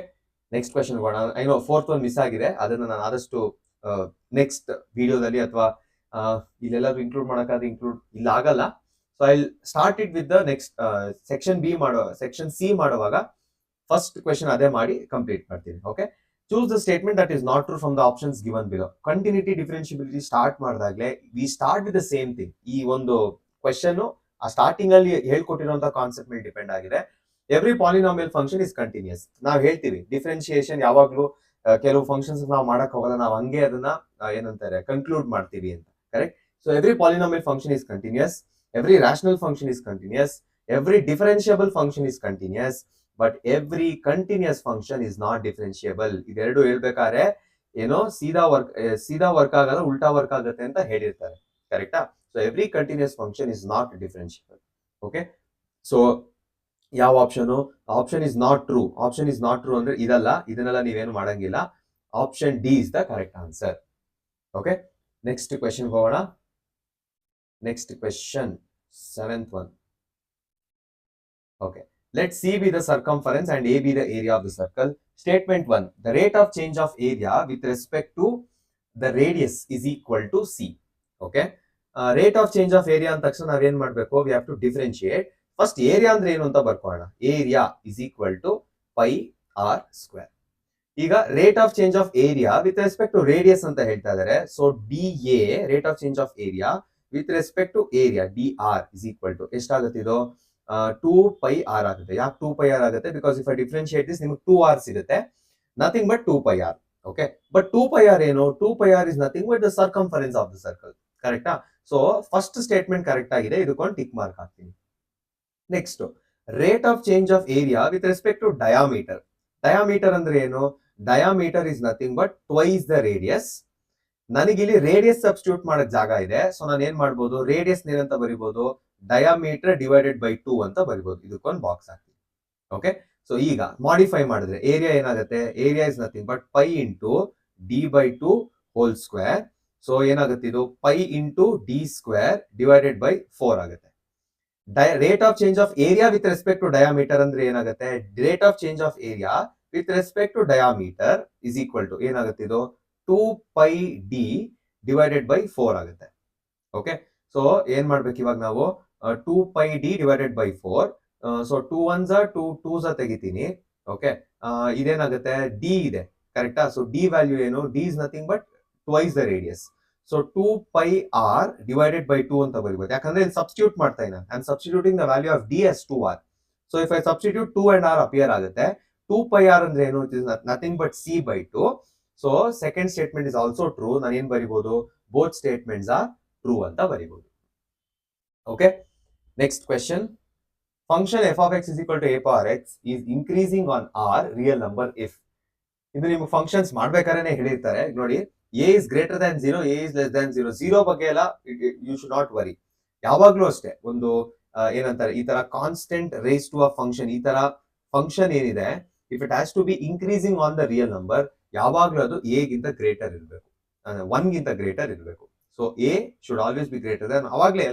next question ಹೋಗೋಣ. I know fourth one miss ಆಗಿದೆ, ಅದನ್ನ ನಾನು ಆದಷ್ಟು next ವಿಡಿಯೋದಲ್ಲಿ ಅಥವಾ ಇಲ್ಲೆಲ್ಲರೂ include ಮಾಡೋಕ್ಕಾದ್ರೆ include ಇಲ್ಲ ಆಗಲ್ಲ. So I start it with the next section C ಮಾಡುವಾಗ ಫಸ್ಟ್ ಕ್ವೆಶನ್ ಅದೇ ಮಾಡಿ ಕಂಪ್ಲೀಟ್ ಮಾಡ್ತೀನಿ. Okay, choose the statement that is not true from the options given below. Continuity differentiability start ಮಾಡಿದಾಗಲೇ we start with the same thing. ಈ ಒಂದು question ಆ starting ಅಲ್ಲಿ ಹೇಳ್ಕೊಟ್ಟಿರುವಂತಹ ಕಾನ್ಸೆಪ್ಟ್ ಮೇಲೆ ಡಿಪೆಂಡ್ ಆಗಿದೆ. Every polynomial function is continuous. ನಾವು ಹೇಳ್ತೀವಿ ಡಿಫರೆನ್ಶಿಯೇಷನ್ ಯಾವಾಗ್ಲೂ ಕೆಲವು ಫಂಕ್ಷನ್ಸ್ ನಾವು ಮಾಡಕ್ ಹೋಗಲ್ಲ, ನಾವು ಹಂಗೆ ಅದನ್ನ ಏನಂತಾರೆ ಕನ್ಕ್ಲೂಡ್ ಮಾಡ್ತೀವಿ ಅಂತ. Correct? So every polynomial function is continuous, every rational function is continuous, every differentiable function is continuous, but every continuous function is not differentiable. ಇದೆರಡು ಹೇಳ್ಬೇಕಾದ್ರೆ ಏನೋ ಸೀದಾ ವರ್ಕ್ ಆಗಲ್ಲ, ಉಲ್ಟಾ ವರ್ಕ್ ಆಗುತ್ತೆ ಅಂತ ಹೇಳಿರ್ತಾರೆ. ಕರೆಕ್ಟಾ? So every continuous function is not differentiable. Okay, so ಯಾವ option is not true. Option is not true ಅಂದ್ರೆ ಇದಲ್ಲ, ಇದನ್ನೆಲ್ಲ ನೀವೇನು ಮಾಡಂಗಿಲ್ಲ. Option D is the correct answer. Okay, next question ಹೋಗೋಣ. Next question, 7th one. Okay, let C be the circumference and A be the area of the circle. Statement 1. The rate of change of area with respect to the radius is equal to C. Okay, rate of change of area ಅಂತ ತಕ್ಷಣ ನಾವೇನ್ ಮಾಡಬೇಕು? We have to differentiate. First area ಅಂದ್ರೆ ಏನು ಅಂತ ಬರ್ಕೊಳ್ಳೋಣ. Area is equal to pi r square. ಈಗ rate of change of area with respect to radius ಅಂತ ಹೇಳ್ತಾ ಇದ್ದಾರೆ. So DA rate of change of area with respect to area dr is equal to ಎಷ್ಟಾಗುತ್ತೆ? ಇದು 2 pi r ಆಗುತ್ತೆ. ಯಾಕೆ 2 pi r ಆಗುತ್ತೆ? Because if I differentiate this ನಿಮಗೆ 2 r ಸಿಗುತ್ತೆ, nothing but 2 pi r. Okay, but 2 pi r ಏನು? 2 pi r is nothing but the circumference of the circle. ಕರೆಕ್ಟಾ? So first statement correct ಆಗಿದೆ, ಇದಕ್ಕೊಂದು tick mark ಹಾಕ್ತೀನಿ. Next, rate of change of area with respect to diameter. Diameter ಅಂದ್ರೆ ಏನು? Diameter is nothing but twice the radius. ನನಗಿಲ್ಲಿ radius substitute ಮಾಡಕ್ ಜಾಗ ಇದೆ, ಸೊ ನಾನು ಏನ್ ಮಾಡ್ಬೋದು? ರೇಡಿಯಸ್ ಏನಂತ ಬರಿಬಹುದು? ಡಯಾಮೀಟರ್ ಡಿವೈಡೆಡ್ ಬೈ 2 ಅಂತ ಬರಿಬಹುದು. ಇದಕ್ಕೊಂದು ಬಾಕ್ಸ್ ಹಾಕ್ತೀನಿ. ಓಕೆ, ಸೊ ಈಗ ಮಾಡಿಫೈ ಮಾಡಿದ್ರೆ ಏರಿಯಾ ಏನಾಗುತ್ತೆ? Area is nothing but pi into D by 2 whole square. So ಏನಾಗುತ್ತೆ? ಇದು pi into D square divided by 4 ಆಗುತ್ತೆ. Rate of change of area with respect to diameter ಅಂದ್ರೆ ಏನಾಗುತ್ತೆ? Rate of change of area with respect to diameter is equal to ಏನಾಗುತ್ತೆ? ಇದು 2 pi d divided by 4 ಆಗುತ್ತೆ. Okay, so ಏನ್ ಮಾಡ್ಬೇಕು ಇವಾಗ ನಾವು? 2 pi d divided by 4. So 2 1s 2 2s ತೆಗಿತೀನಿ. ಓಕೆ, ಇದೇನಾಗುತ್ತೆ? d ಇದೆ, ಕರೆಕ್ಟಾ? ಸೊ d ವ್ಯಾಲ್ಯೂ ಏನು? d is nothing but twice the radius. So 2 pi r divided by 2 ಅಂತ ಬರೀಬಹುದು. ಯಾಕಂದ್ರೆ ಇಲ್ಲಿ ಸಬ್ಸ್ಟಿಟ್ಯೂಟ್ ಮಾಡ್ತಾ ಇದ್ದೀನಿ. I am substituting the value of d as 2r. So if I substitute 2 and r appear ಆಗುತ್ತೆ. 2 pi r ಅಂದ್ರೆ ಏನು? It is nothing but c by 2. So second statement is also true. ನಾನು ಏನ್ ಬರಿಬಹುದು? Both statements are true ಅಂತ ಬರಿಬಹುದು. Okay, next question. Function f of x is equal to a power x is increasing on r real number if. ಇದು ನಿಮ್ಗೆ functions ಮಾಡ್ಬೇಕಾದ್ರೆ ಹೇಳಿರ್ತಾರೆ ನೋಡಿ. a is greater than 0, a is less than 0. 0 ಬಗ್ಗೆ ಎಲ್ಲ you should not worry. ಯಾವಾಗ್ಲೂ ಅಷ್ಟೇ ಒಂದು ಏನಂತಾರೆ, ಈ ತರ constant raise to a function, ಈ ತರ ಫಂಕ್ಷನ್ ಏನಿದೆ, if it has to be increasing on the real number, ಯಾವಾಗ್ಲೂ ಅದು ಎ ಗಿಂತ ಗ್ರೇಟರ್ ಇರಬೇಕು, 1 ಗಿಂತ ಗ್ರೇಟರ್ ಇರಬೇಕು. So A should always be greater Dhan. ಅವಾಗ್ಲೇ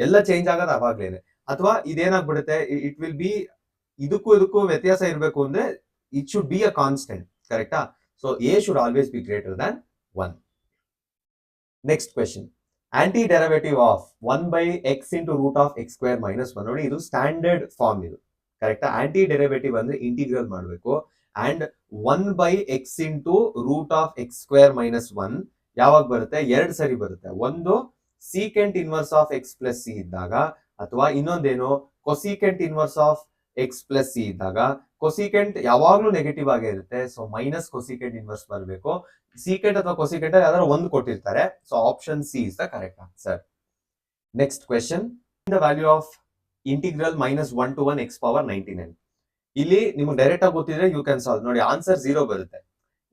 ಎಲ್ಲ ಚೇಂಜ್ ಆಗೋದು ಅವಾಗ್ಲೇನೆ. ಅಥವಾ ಇದೇನಾಗ್ಬಿಡುತ್ತೆ, ಇಟ್ ವಿಲ್ ಬಿ ಇದಕ್ಕೂ ವ್ಯತ್ಯಾಸ ಇರಬೇಕು ಅಂದ್ರೆ it should be a constant. ಕರೆಕ್ಟಾ? So A should always be greater than 1. Next question. Anti derivative of 1 by x into root of x square minus 1. ನೋಡಿ, ಇದು ಸ್ಟ್ಯಾಂಡರ್ಡ್ ಫಾರ್ಮ್ ಇದು. ಕರೆಕ್ಟಾ? ಆಂಟಿ ಡೆರಿವೇಟಿವ್ ಅಂದ್ರೆ ಇಂಟಿಗ್ರಲ್ ಮಾಡಬೇಕು. And 1 by x into root of x square minus 1 ಯಾವಾಗ ಬರುತ್ತೆ? 2 ಸರಿ ಬರುತ್ತೆ. ಒಂದು secant inverse of x plus c ಇದ್ದಾಗ, ಅಥವಾ ಇನ್ನೊಂದೇನು cosecant inverse of X plus C ಇದ್ದಾಗ ಕೊಸಿಕೆಂಟ್ ಯಾವಾಗ್ಲೂ ನೆಗೆಟಿವ್ ಆಗೇ ಇರುತ್ತೆ. ಸೊ ಮೈನಸ್ ಕೊಸಿಕೆಂಟ್ ಇನ್ವರ್ಸ್ ಬರಬೇಕು. ಸೀಕೆಂಟ್ ಅಥವಾ ಕೊಸಿಕೆಂಟ್ ಯಾವ್ದಾದ್ರು ಒಂದು ಕೊಟ್ಟಿರ್ತಾರೆ. So option C is the correct answer. Next question, the value of integral -1 to 1 x power 99. ಇಲ್ಲಿ ನಿಮ್ಗೆ ಡೈರೆಕ್ಟ್ ಆಗಿ ಗೊತ್ತಿದ್ರೆ ಯು ಕ್ಯಾನ್ ಸಾಲ್ವ್. ನೋಡಿ ಆನ್ಸರ್ 0 ಬರುತ್ತೆ.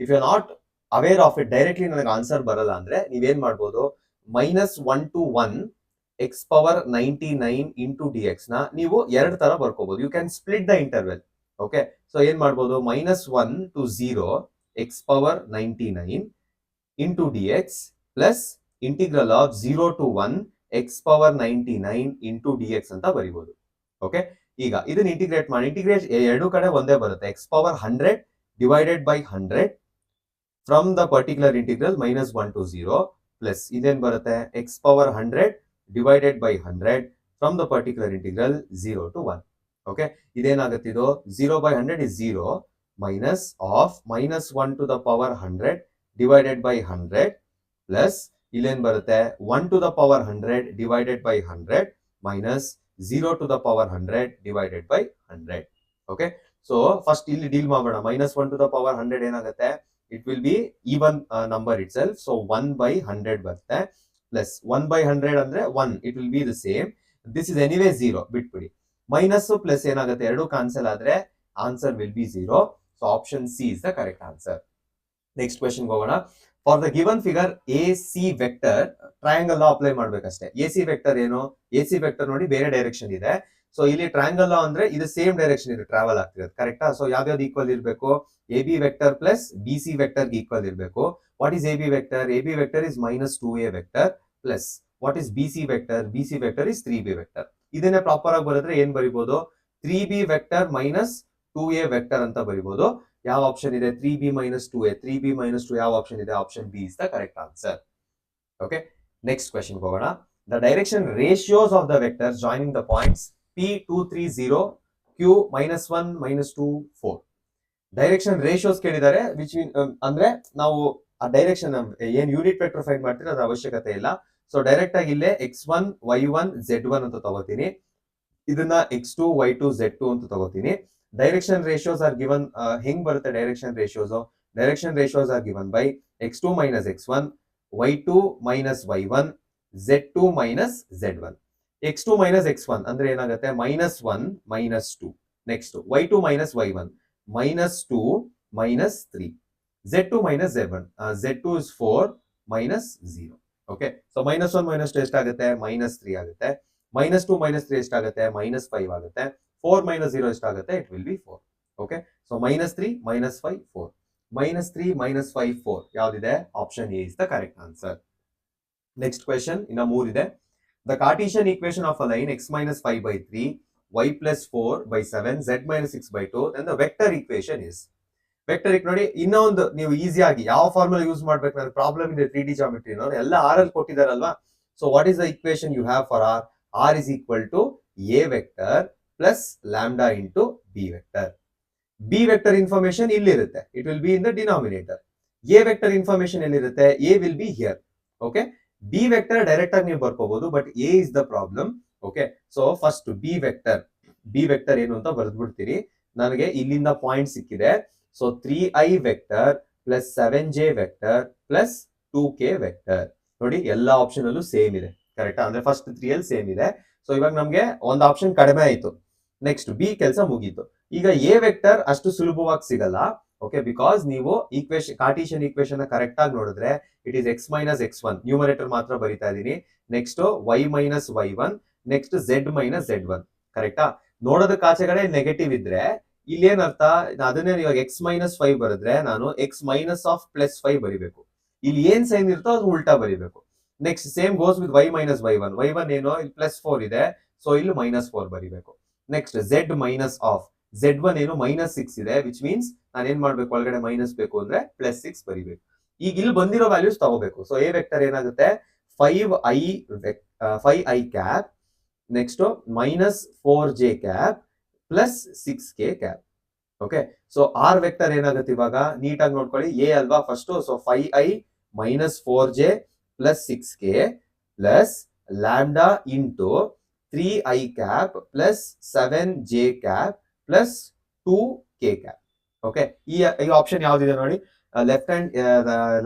If you are not aware of it, directly ನನಗೆ ಆನ್ಸರ್ ಬರಲ್ಲ ಅಂದ್ರೆ ನೀವೇನ್ ಮಾಡ್ಬೋದು, -1 to 1 x power 99 into dx ನ ನೀವು ಎರಡು ತರ ಬರ್ಕೋಬಹುದು. You can split the interval. Okay, so ಏನ್ ಮಾಡ್ಬೋದು, -1 to 0 x power 99 into dx plus integral of 0 to 1 x power 99 into dx ಅಂತ ಬರಿಬಹುದು. ಓಕೆ, ಈಗ ಇದನ್ನ ಇಂಟಿಗ್ರೇಟ್ ಮಾಡಿ. ಇಂಟಿಗ್ರೇಟ್ ಎರಡು ಕಡೆ ಒಂದೇ ಬರುತ್ತೆ. x power 100 divided by 100 from the particular integral -1 to 0 plus ಇದೇನ್ ಬರುತ್ತೆ, x power 100 divided by 100 from the particular integral 0 to 1. Okay, ಇದೇನಾಗುತ್ತೆ, ಇದು 0 by 100 is 0 minus of -1 to the power 100 divided by 100 plus ಇಲ್ಲೇನ್ ಬರುತ್ತೆ 1 to the power 100 divided by 100 minus 0 to the power 100 divided by 100. Okay, so first ಇಲ್ಲಿ deal ಮಾಡೋಣ. -1 to the power 100 ಏನಾಗುತ್ತೆ, it will B even number it self. So 1 by 100 ಬರುತ್ತೆ plus 1 by 100 ಅಂದ್ರೆ 1, it will be the same. This is anyway 0, ಬಿಟ್ಬಿಡಿ. Minus plus ಏನಾಗುತ್ತೆ, ಎರಡು cancel ಆದ್ರೆ answer will be 0. So option C is the correct answer. Next question ಹೋಗೋಣ. For the given figure A C vector, triangle apply ಮಾಡ್ಬೇಕಷ್ಟೇ. A C vector ಏನು, A C vector ನೋಡಿ ಬೇರೆ direction ಇದೆ. So ಇಲ್ಲಿ ಟ್ರಯಾಂಗಲ್ ಅಂದ್ರೆ ಇದು ಸೇಮ್ ಡೈರೆಕ್ಷನ್ ಇದೆ, ಟ್ರಾವೆಲ್ ಆಗ್ತಿರೋದು. ಕರೆಕ್ಟಾ? ಸೊ ಯಾವ್ಯಾವ್ದು ಈಕ್ವಲ್ ಇರಬೇಕು, A B vector plus B C vector equal ಇರಬೇಕು. What is A B vector? A B vector is -2a vector plus what is B C vector? B C vector is 3b vector. ಇದನ್ನೇ proper ಆಗಿ ಬರೆದ್ರೆ ಏನ್ ಬರಿಬಹುದು, 3b vector minus 2a vector ಅಂತ ಬರಿಬಹುದು. ಯಾವ option ಇದೆ, 3b minus 2a, 3b minus 2 ಯಾವ option ಇದೆ, option B is the correct answer. Okay, next question ಹೋಗೋಣ. The direction ratios of the vectors joining the points p 2 3 0 q -1 -2 4. Direction ratios ಕೇಳಿದ್ದಾರೆ. Which mean ಅಂದ್ರೆ ನಾವು ಆ direction ಏನ್ unit vector find ಮಾಡ್ತೀವಿ ಅದ್ರ ಅವಶ್ಯಕತೆ ಇಲ್ಲ. ಸೊ ಡೈರೆಕ್ಟ್ ಆಗಿ ಇಲ್ಲೇ x1 y1 z1 ಅಂತ ತಗೋತೀನಿ. ಇದನ್ನ x2 y2 z2 ಅಂತ ತಗೋತೀನಿ. Direction ratios are given. ಹೆಂಗ್ ಬರುತ್ತೆ direction ratios? Direction ratios are given by x2 minus x1 y2 minus y1 z2 minus z1. x2 minus x1 ಅಂದ್ರೆ ಏನಾಗುತ್ತೆ, -1 -2. Next y2 minus y1 -2 -3. z2 minus z1 z2 is 4 minus 0. Okay, so -1 -2 ಎಷ್ಟಾಗುತ್ತೆ, -3 ಆಗುತ್ತೆ. -2 -3 ಎಷ್ಟಾಗುತ್ತೆ, -5 ಆಗುತ್ತೆ. 4 minus 0 ಎಷ್ಟಾಗುತ್ತೆ, it will be 4. Okay, so -3 -5 4 -3 -5 4 ಯಾವ್ದಿದೆ, option A is the correct answer. Next question ಇನ್ನ 3 ಇದೆ. The cartesian equation of a line x minus 5/3 y plus 4/7 z minus 6/2 then the vector equation is. Vector ನೋಡಿ ಇನ್ನೊಂದು ನೀವು ಈಸಿಯಾಗಿ ಯಾವ formula use ಮಾಡ್ಬೇಕು, ನನ್ನ ಪ್ರಾಬ್ಲಮ್ ಇದೆ 3D ಜಾಮೆಟ್ರಿ ನೋಡಿ ಎಲ್ಲ ಆರ್ ಅಲ್ಲಿ ಕೊಟ್ಟಿದಾರಲ್ವಾ. So what is the equation you have for R? R is equal to A vector plus lambda into B vector. B vector information ಇಲ್ಲಿರುತ್ತೆ, it will be in the denominator. A vector information ಎಲ್ಲಿರುತ್ತೆ, A will be here. Okay, B vector direct ಆಗಿ ನೀವು ಬರ್ಕೋಬಹುದು, but A is the problem. Okay, so first B vector ಏನು ಅಂತ ಬರೆದ್ಬಿಡ್ತೀರಿ. ನನಗೆ ಇಲ್ಲಿಂದ ಪಾಯಿಂಟ್ ಸಿಕ್ಕಿದೆ. So 3i vector plus 7j vector plus 2k vector. ನೋಡಿ ಎಲ್ಲಾ ಆಪ್ಷನ್ ಅಲ್ಲೂ ಸೇಮ್ ಇದೆ. ಕರೆಕ್ಟಾ? ಅಂದ್ರೆ ಫಸ್ಟ್ 3 ಅಲ್ಲಿ ಸೇಮ್ ಇದೆ. ಸೊ ಇವಾಗ ನಮ್ಗೆ ಒಂದು ಆಪ್ಷನ್ ಕಡಿಮೆ ಆಯ್ತು. ನೆಕ್ಸ್ಟ್ ಬಿ ಕೆಲಸ ಮುಗೀತು. ಈಗ ಎ ವೆಕ್ಟರ್ ಅಷ್ಟು ಸುಲಭವಾಗಿ ಸಿಗಲ್ಲ. ಓಕೆ, ಬಿಕಾಸ್ ನೀವು ಕಾರ್ಟಿಷಿಯನ್ ಈಕ್ವೇಶನ್ ಕರೆಕ್ಟ್ ಆಗಿ ನೋಡಿದ್ರೆ it is x minus x1 numerator ಮಾತ್ರ ಬರಿತಾ ಇದೀನಿ. Next y minus y1 next z minus z1. ಕರೆಕ್ಟಾ? ನೋಡೋದಕ್ಕೆ ಆಚೆಗಡೆ ನೆಗೆಟಿವ್ ಇದ್ರೆ ಇಲ್ಲಿ ಏನರ್ಥ, ಅದನ್ನೇ ಇವಾಗ x minus 5 ಬರೆದ್ರೆ ನಾನು x minus of plus 5 ಬರಿಬೇಕು. ಇಲ್ಲಿ ಏನ್ ಸೈನ್ ಇರುತ್ತೋ ಅದು ಉಲ್ಟಾ ಬರಿಬೇಕು. Next same goes with y minus y1. y1 ಏನೋ ಇಲ್ಲಿ +4 ಇದೆ, ಸೊ ಇಲ್ಲಿ -4 ಬರಿಬೇಕು. Next z minus of z1 ಏನು -6 ಇದೆ, ವಿಚ್ ಮೀನ್ಸ್ ನಾನು ಏನ್ ಮಾಡ್ಬೇಕು, ಒಳಗಡೆ ಮೈನಸ್ ಬೇಕು ಅಂದ್ರೆ +6 ಬರಿಬೇಕು. ಈಗ ಇಲ್ಲಿ ಬಂದಿರೋ ವ್ಯಾಲ್ಯೂಸ್ ತಗೋಬೇಕು. ಸೊ ಎ ವೆಕ್ಟರ್ ಏನಾಗುತ್ತೆ, 5i cap next -4j cap plus 6k cap. Okay, so r vector ಏನಾಗುತ್ತೆ ಇವಾಗ ನೀಟಾಗಿ ನೋಡ್ಕೊಳ್ಳಿ. ಎ ಅಲ್ವಾ first, so 5i -4j plus 6k plus lambda into 3i cap plus 7j cap plus 2k cap. Okay, ಈ option ಯಾವ್ದಿದೆ ನೋಡಿ, left hand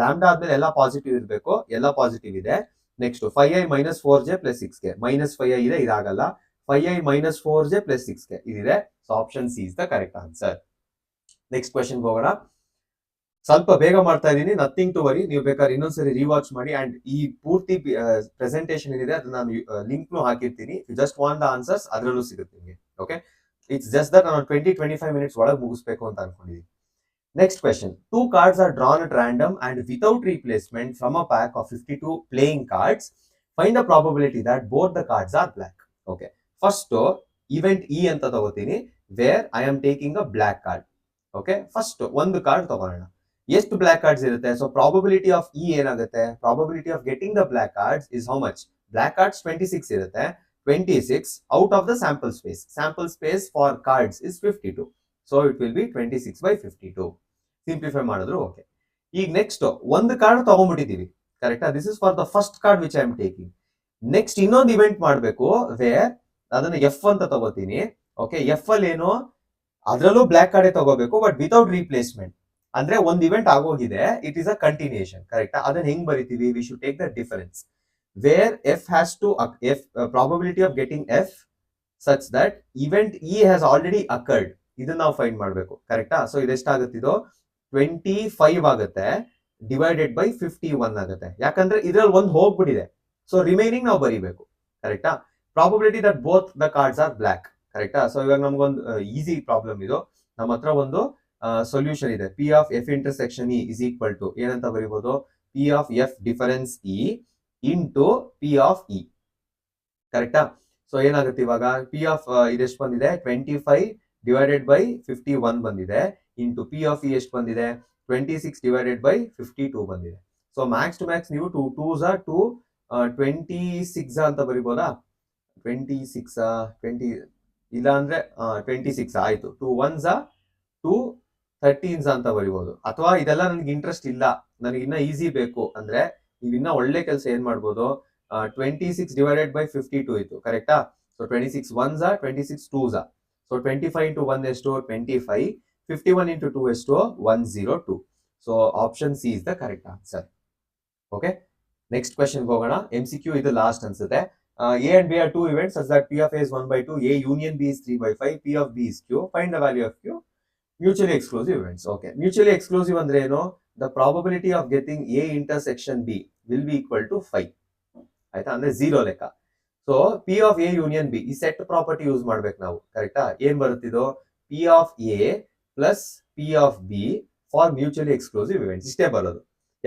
lambda ಆದ್ಮೇಲೆ ಎಲ್ಲ ಪಾಸಿಟಿವ್ ಇರಬೇಕು, ಎಲ್ಲ ಪಾಸಿಟಿವ್ ಇದೆ. Next 5i minus 4j plus 6k, minus 5i ಇದೆ, ಇದಾಗಲ್ಲ. 5i minus 4j plus 6k ಇದಿದೆ. So option C is the correct answer. Next question ಹೋಗೋಣ. ಸ್ವಲ್ಪ ಬೇಗ ಮಾಡ್ತಾ ಇದೀನಿ, ನಥಿಂಗ್ ಟು ವರಿ. ನೀವು ಬೇಕಾದ್ರೆ ಇನ್ನೊಂದ್ಸರಿ ರಿವಾಚ್ ಮಾಡಿ. ಅಂಡ್ ಈ ಪೂರ್ತಿ ಪ್ರೆಸೆಂಟೇಷನ್ ಏನಿದೆ ಅದು ನಾನು ಲಿಂಕ್ ಹಾಕಿರ್ತೀನಿ. ಜಸ್ಟ್ ವಾಂಟ್ ದ ಆನ್ಸರ್ಸ್ ಅದರಲ್ಲೂ ಸಿಗುತ್ತೆ ನಿಮಗೆ. ಓಕೆ, ಇಟ್ಸ್ ಜಸ್ಟ್ ದಟ್ ನಾನು 20-25 ಮಿನಿಟ್ಸ್ ಒಳಗೆ ಮುಗಿಸ್ಬೇಕು ಅಂತ ಅನ್ಕೊಂಡಿದ್ದೀನಿ. Next question. 2 cards are drawn at random and without replacement from a pack of 52 playing cards. Find the probability that both the cards are black. Okay. First, event E anta tagotini, where I am taking a black card. Okay. First, one card tagolana. Yes, to black cards irutte. So probability of E enagutte? Probability of getting the black cards is how much? Black cards 26 irutte. 26 out of the sample space. Sample space for cards is 52. So it will be 26 by 52. Simplify ಮಾಡಿದ್ರು. Okay, ಈಗ next ಒಂದು card ತಗೊಂಡ್ಬಿಟ್ಟಿದೀವಿ, ಕರೆಕ್ಟಾ? This is for the first card which I am taking. Next ಇನ್ನೊಂದು event ಮಾಡಬೇಕು, wear ಅದನ್ನ F ಅಂತ ತಗೋತೀನಿ. Okay, F ಅಲ್ಲಿ ಏನು, ಅದರಲ್ಲೂ ಬ್ಲಾಕ್ ಕಾರ್ಡ್ ತಗೋಬೇಕು, ಬಟ್ ವಿತೌಟ್ ರೀಪ್ಲೇಸ್ಮೆಂಟ್. ಅಂದ್ರೆ ಒಂದು ಇವೆಂಟ್ ಆಗೋಗಿದೆ, ಇಟ್ ಇಸ್ ಅ ಕಂಟಿನ್ಯೂಷನ್, ಕರೆಕ್ಟಾ? ಅದನ್ನ ಹೆಂಗ್ ಬರಿತೀವಿ? We should take the difference where F has to F probability of getting F such that event E has already occurred. ಇದನ್ನ ನಾವು ಫೈಂಡ್ ಮಾಡಬೇಕು, ಕರೆಕ್ಟಾ? ಸೊ ಇದೆಷ್ಟಾಗುತ್ತಿದೋ 25 ಆಗುತ್ತೆ, ಡಿವೈಡೆಡ್ ಬೈ 51 ಆಗುತ್ತೆ. ಯಾಕಂದ್ರೆ ಇದ್ರಲ್ಲಿ ಒಂದು ಹೋಗ್ಬಿಟ್ಟಿದೆ, ಸೊ ರಿಮೈನಿಂಗ್ ನಾವು ಬರೀಬೇಕು, ಕರೆಕ್ಟಾ? Probability that both the cards are black, ಕರೆಕ್ಟಾ? ಸೊ ಇವಾಗ ನಮ್ಗೊಂದು ಈಸಿ ಪ್ರಾಬ್ಲಮ್ ಇದು. ನಮ್ಮ ಹತ್ರ ಒಂದು ಸೊಲ್ಯೂಷನ್ ಇದೆ. P of F intersection E is equal to ಏನಂತ ಬರೀಬಹುದು? P of F difference E into P of E, ಕರೆಕ್ಟಾ? ಸೊ ಏನಾಗುತ್ತೆ ಇವಾಗ? ಪಿ ಆಫ್ ಇದೆಷ್ಟು ಬಂದಿದೆ? 25 ಡಿವೈಡೆಡ್ ಬೈ 51 ಬಂದಿದೆ, ಇಂಟು ಪಿ ಆಫ್ ಇ ಎಷ್ಟು ಬಂದಿದೆ? 26 ಡಿವೈಡೆಡ್ ಬೈ 52 ಬಂದಿದೆ. ಸೊ ಮ್ಯಾಕ್ಸ್ ಟು ಮ್ಯಾಕ್ಸ್ ನೀವು 2 2s 2 26 ಅಂತ ಬರಿಬೋದಾ? 26 20 ಇಲ್ಲ ಅಂದ್ರೆ 26 ಆಯ್ತು. 2 1s 2 13s ಅಂತ ಬರಿಬಹುದು. ಅಥವಾ ಇದೆಲ್ಲ ನನಗೆ ಇಂಟ್ರೆಸ್ಟ್ ಇಲ್ಲ, ನನಗೆ ಇನ್ನ ಈಸಿ ಬೇಕು ಅಂದ್ರೆ ನೀವು ಇನ್ನ ಒಳ್ಳೆ ಕೆಲಸ ಏನ್ ಮಾಡ್ಬೋದು? 26 ಡಿವೈಡೆಡ್ ಬೈ 52 ಇತ್ತು, ಕರೆಕ್ಟಾ? So 26 1s 26 2s. So 25 into 1 ಎಷ್ಟು? 25. 51 into 2 ಎಷ್ಟು? 102. So option C is the correct answer. Okay, next question ಹೋಗೋಣ. MCQ ಇದು ಲಾಸ್ಟ್ ಅನ್ಸುತ್ತೆ. A and B are two events such that P of A is 1/2, A union B is 3/5, P of B is Q. Find the value of Q. Mutually exclusive events. Okay, mutually exclusive ಅಂದ್ರೆ ಏನು? The probability of getting A intersection B will be equal to 5. ಆಯ್ತಾ? ಅಂದ್ರೆ 0 ಲೆಕ್ಕ. So P of A union B ಈ set property use ಮಾಡ್ಬೇಕು ನಾವು, ಕರೆಕ್ಟಾ? ಏನ್ ಬರುತ್ತಿದೋ? P of A plus P of B for mutually exclusive events. ಇಷ್ಟೇ ಬರೋದು.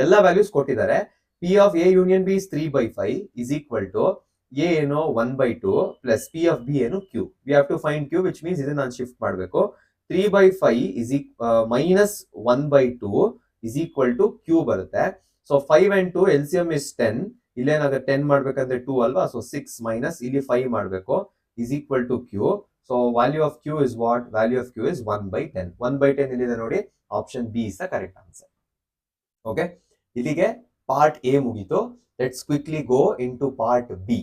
ಎಲ್ಲ ವ್ಯಾಲ್ಯೂಸ್ ಕೊಟ್ಟಿದ್ದಾರೆ. P of A union B is 3/5 is equal to A ಏನೋ 1/2 ಪ್ಲಸ್ P of B ಏನು Q. We have to find Q, which means ಇದನ್ನ ನಾನು shift ಮಾಡಬೇಕು. 3/5 is minus 1/2 is equal to Q ಬರುತ್ತೆ. So 5 and 2 LCM is 10. ಇಲ್ಲೇನಾಗುತ್ತೆ? 10 ಮಾಡ್ಬೇಕಂದ್ರೆ 2 ಅಲ್ವಾ? So 6 minus ಇಲ್ಲಿ 5 ಮಾಡಬೇಕು, is equal to Q. So value of Q is what? Value of Q is 1/10. 1/10 ಇಲ್ಲಿದೆ ನೋಡಿ. Option B is the correct answer. Okay, ಇಲ್ಲಿಗೆ part A ಮುಗೀತು. Let's quickly go into part B.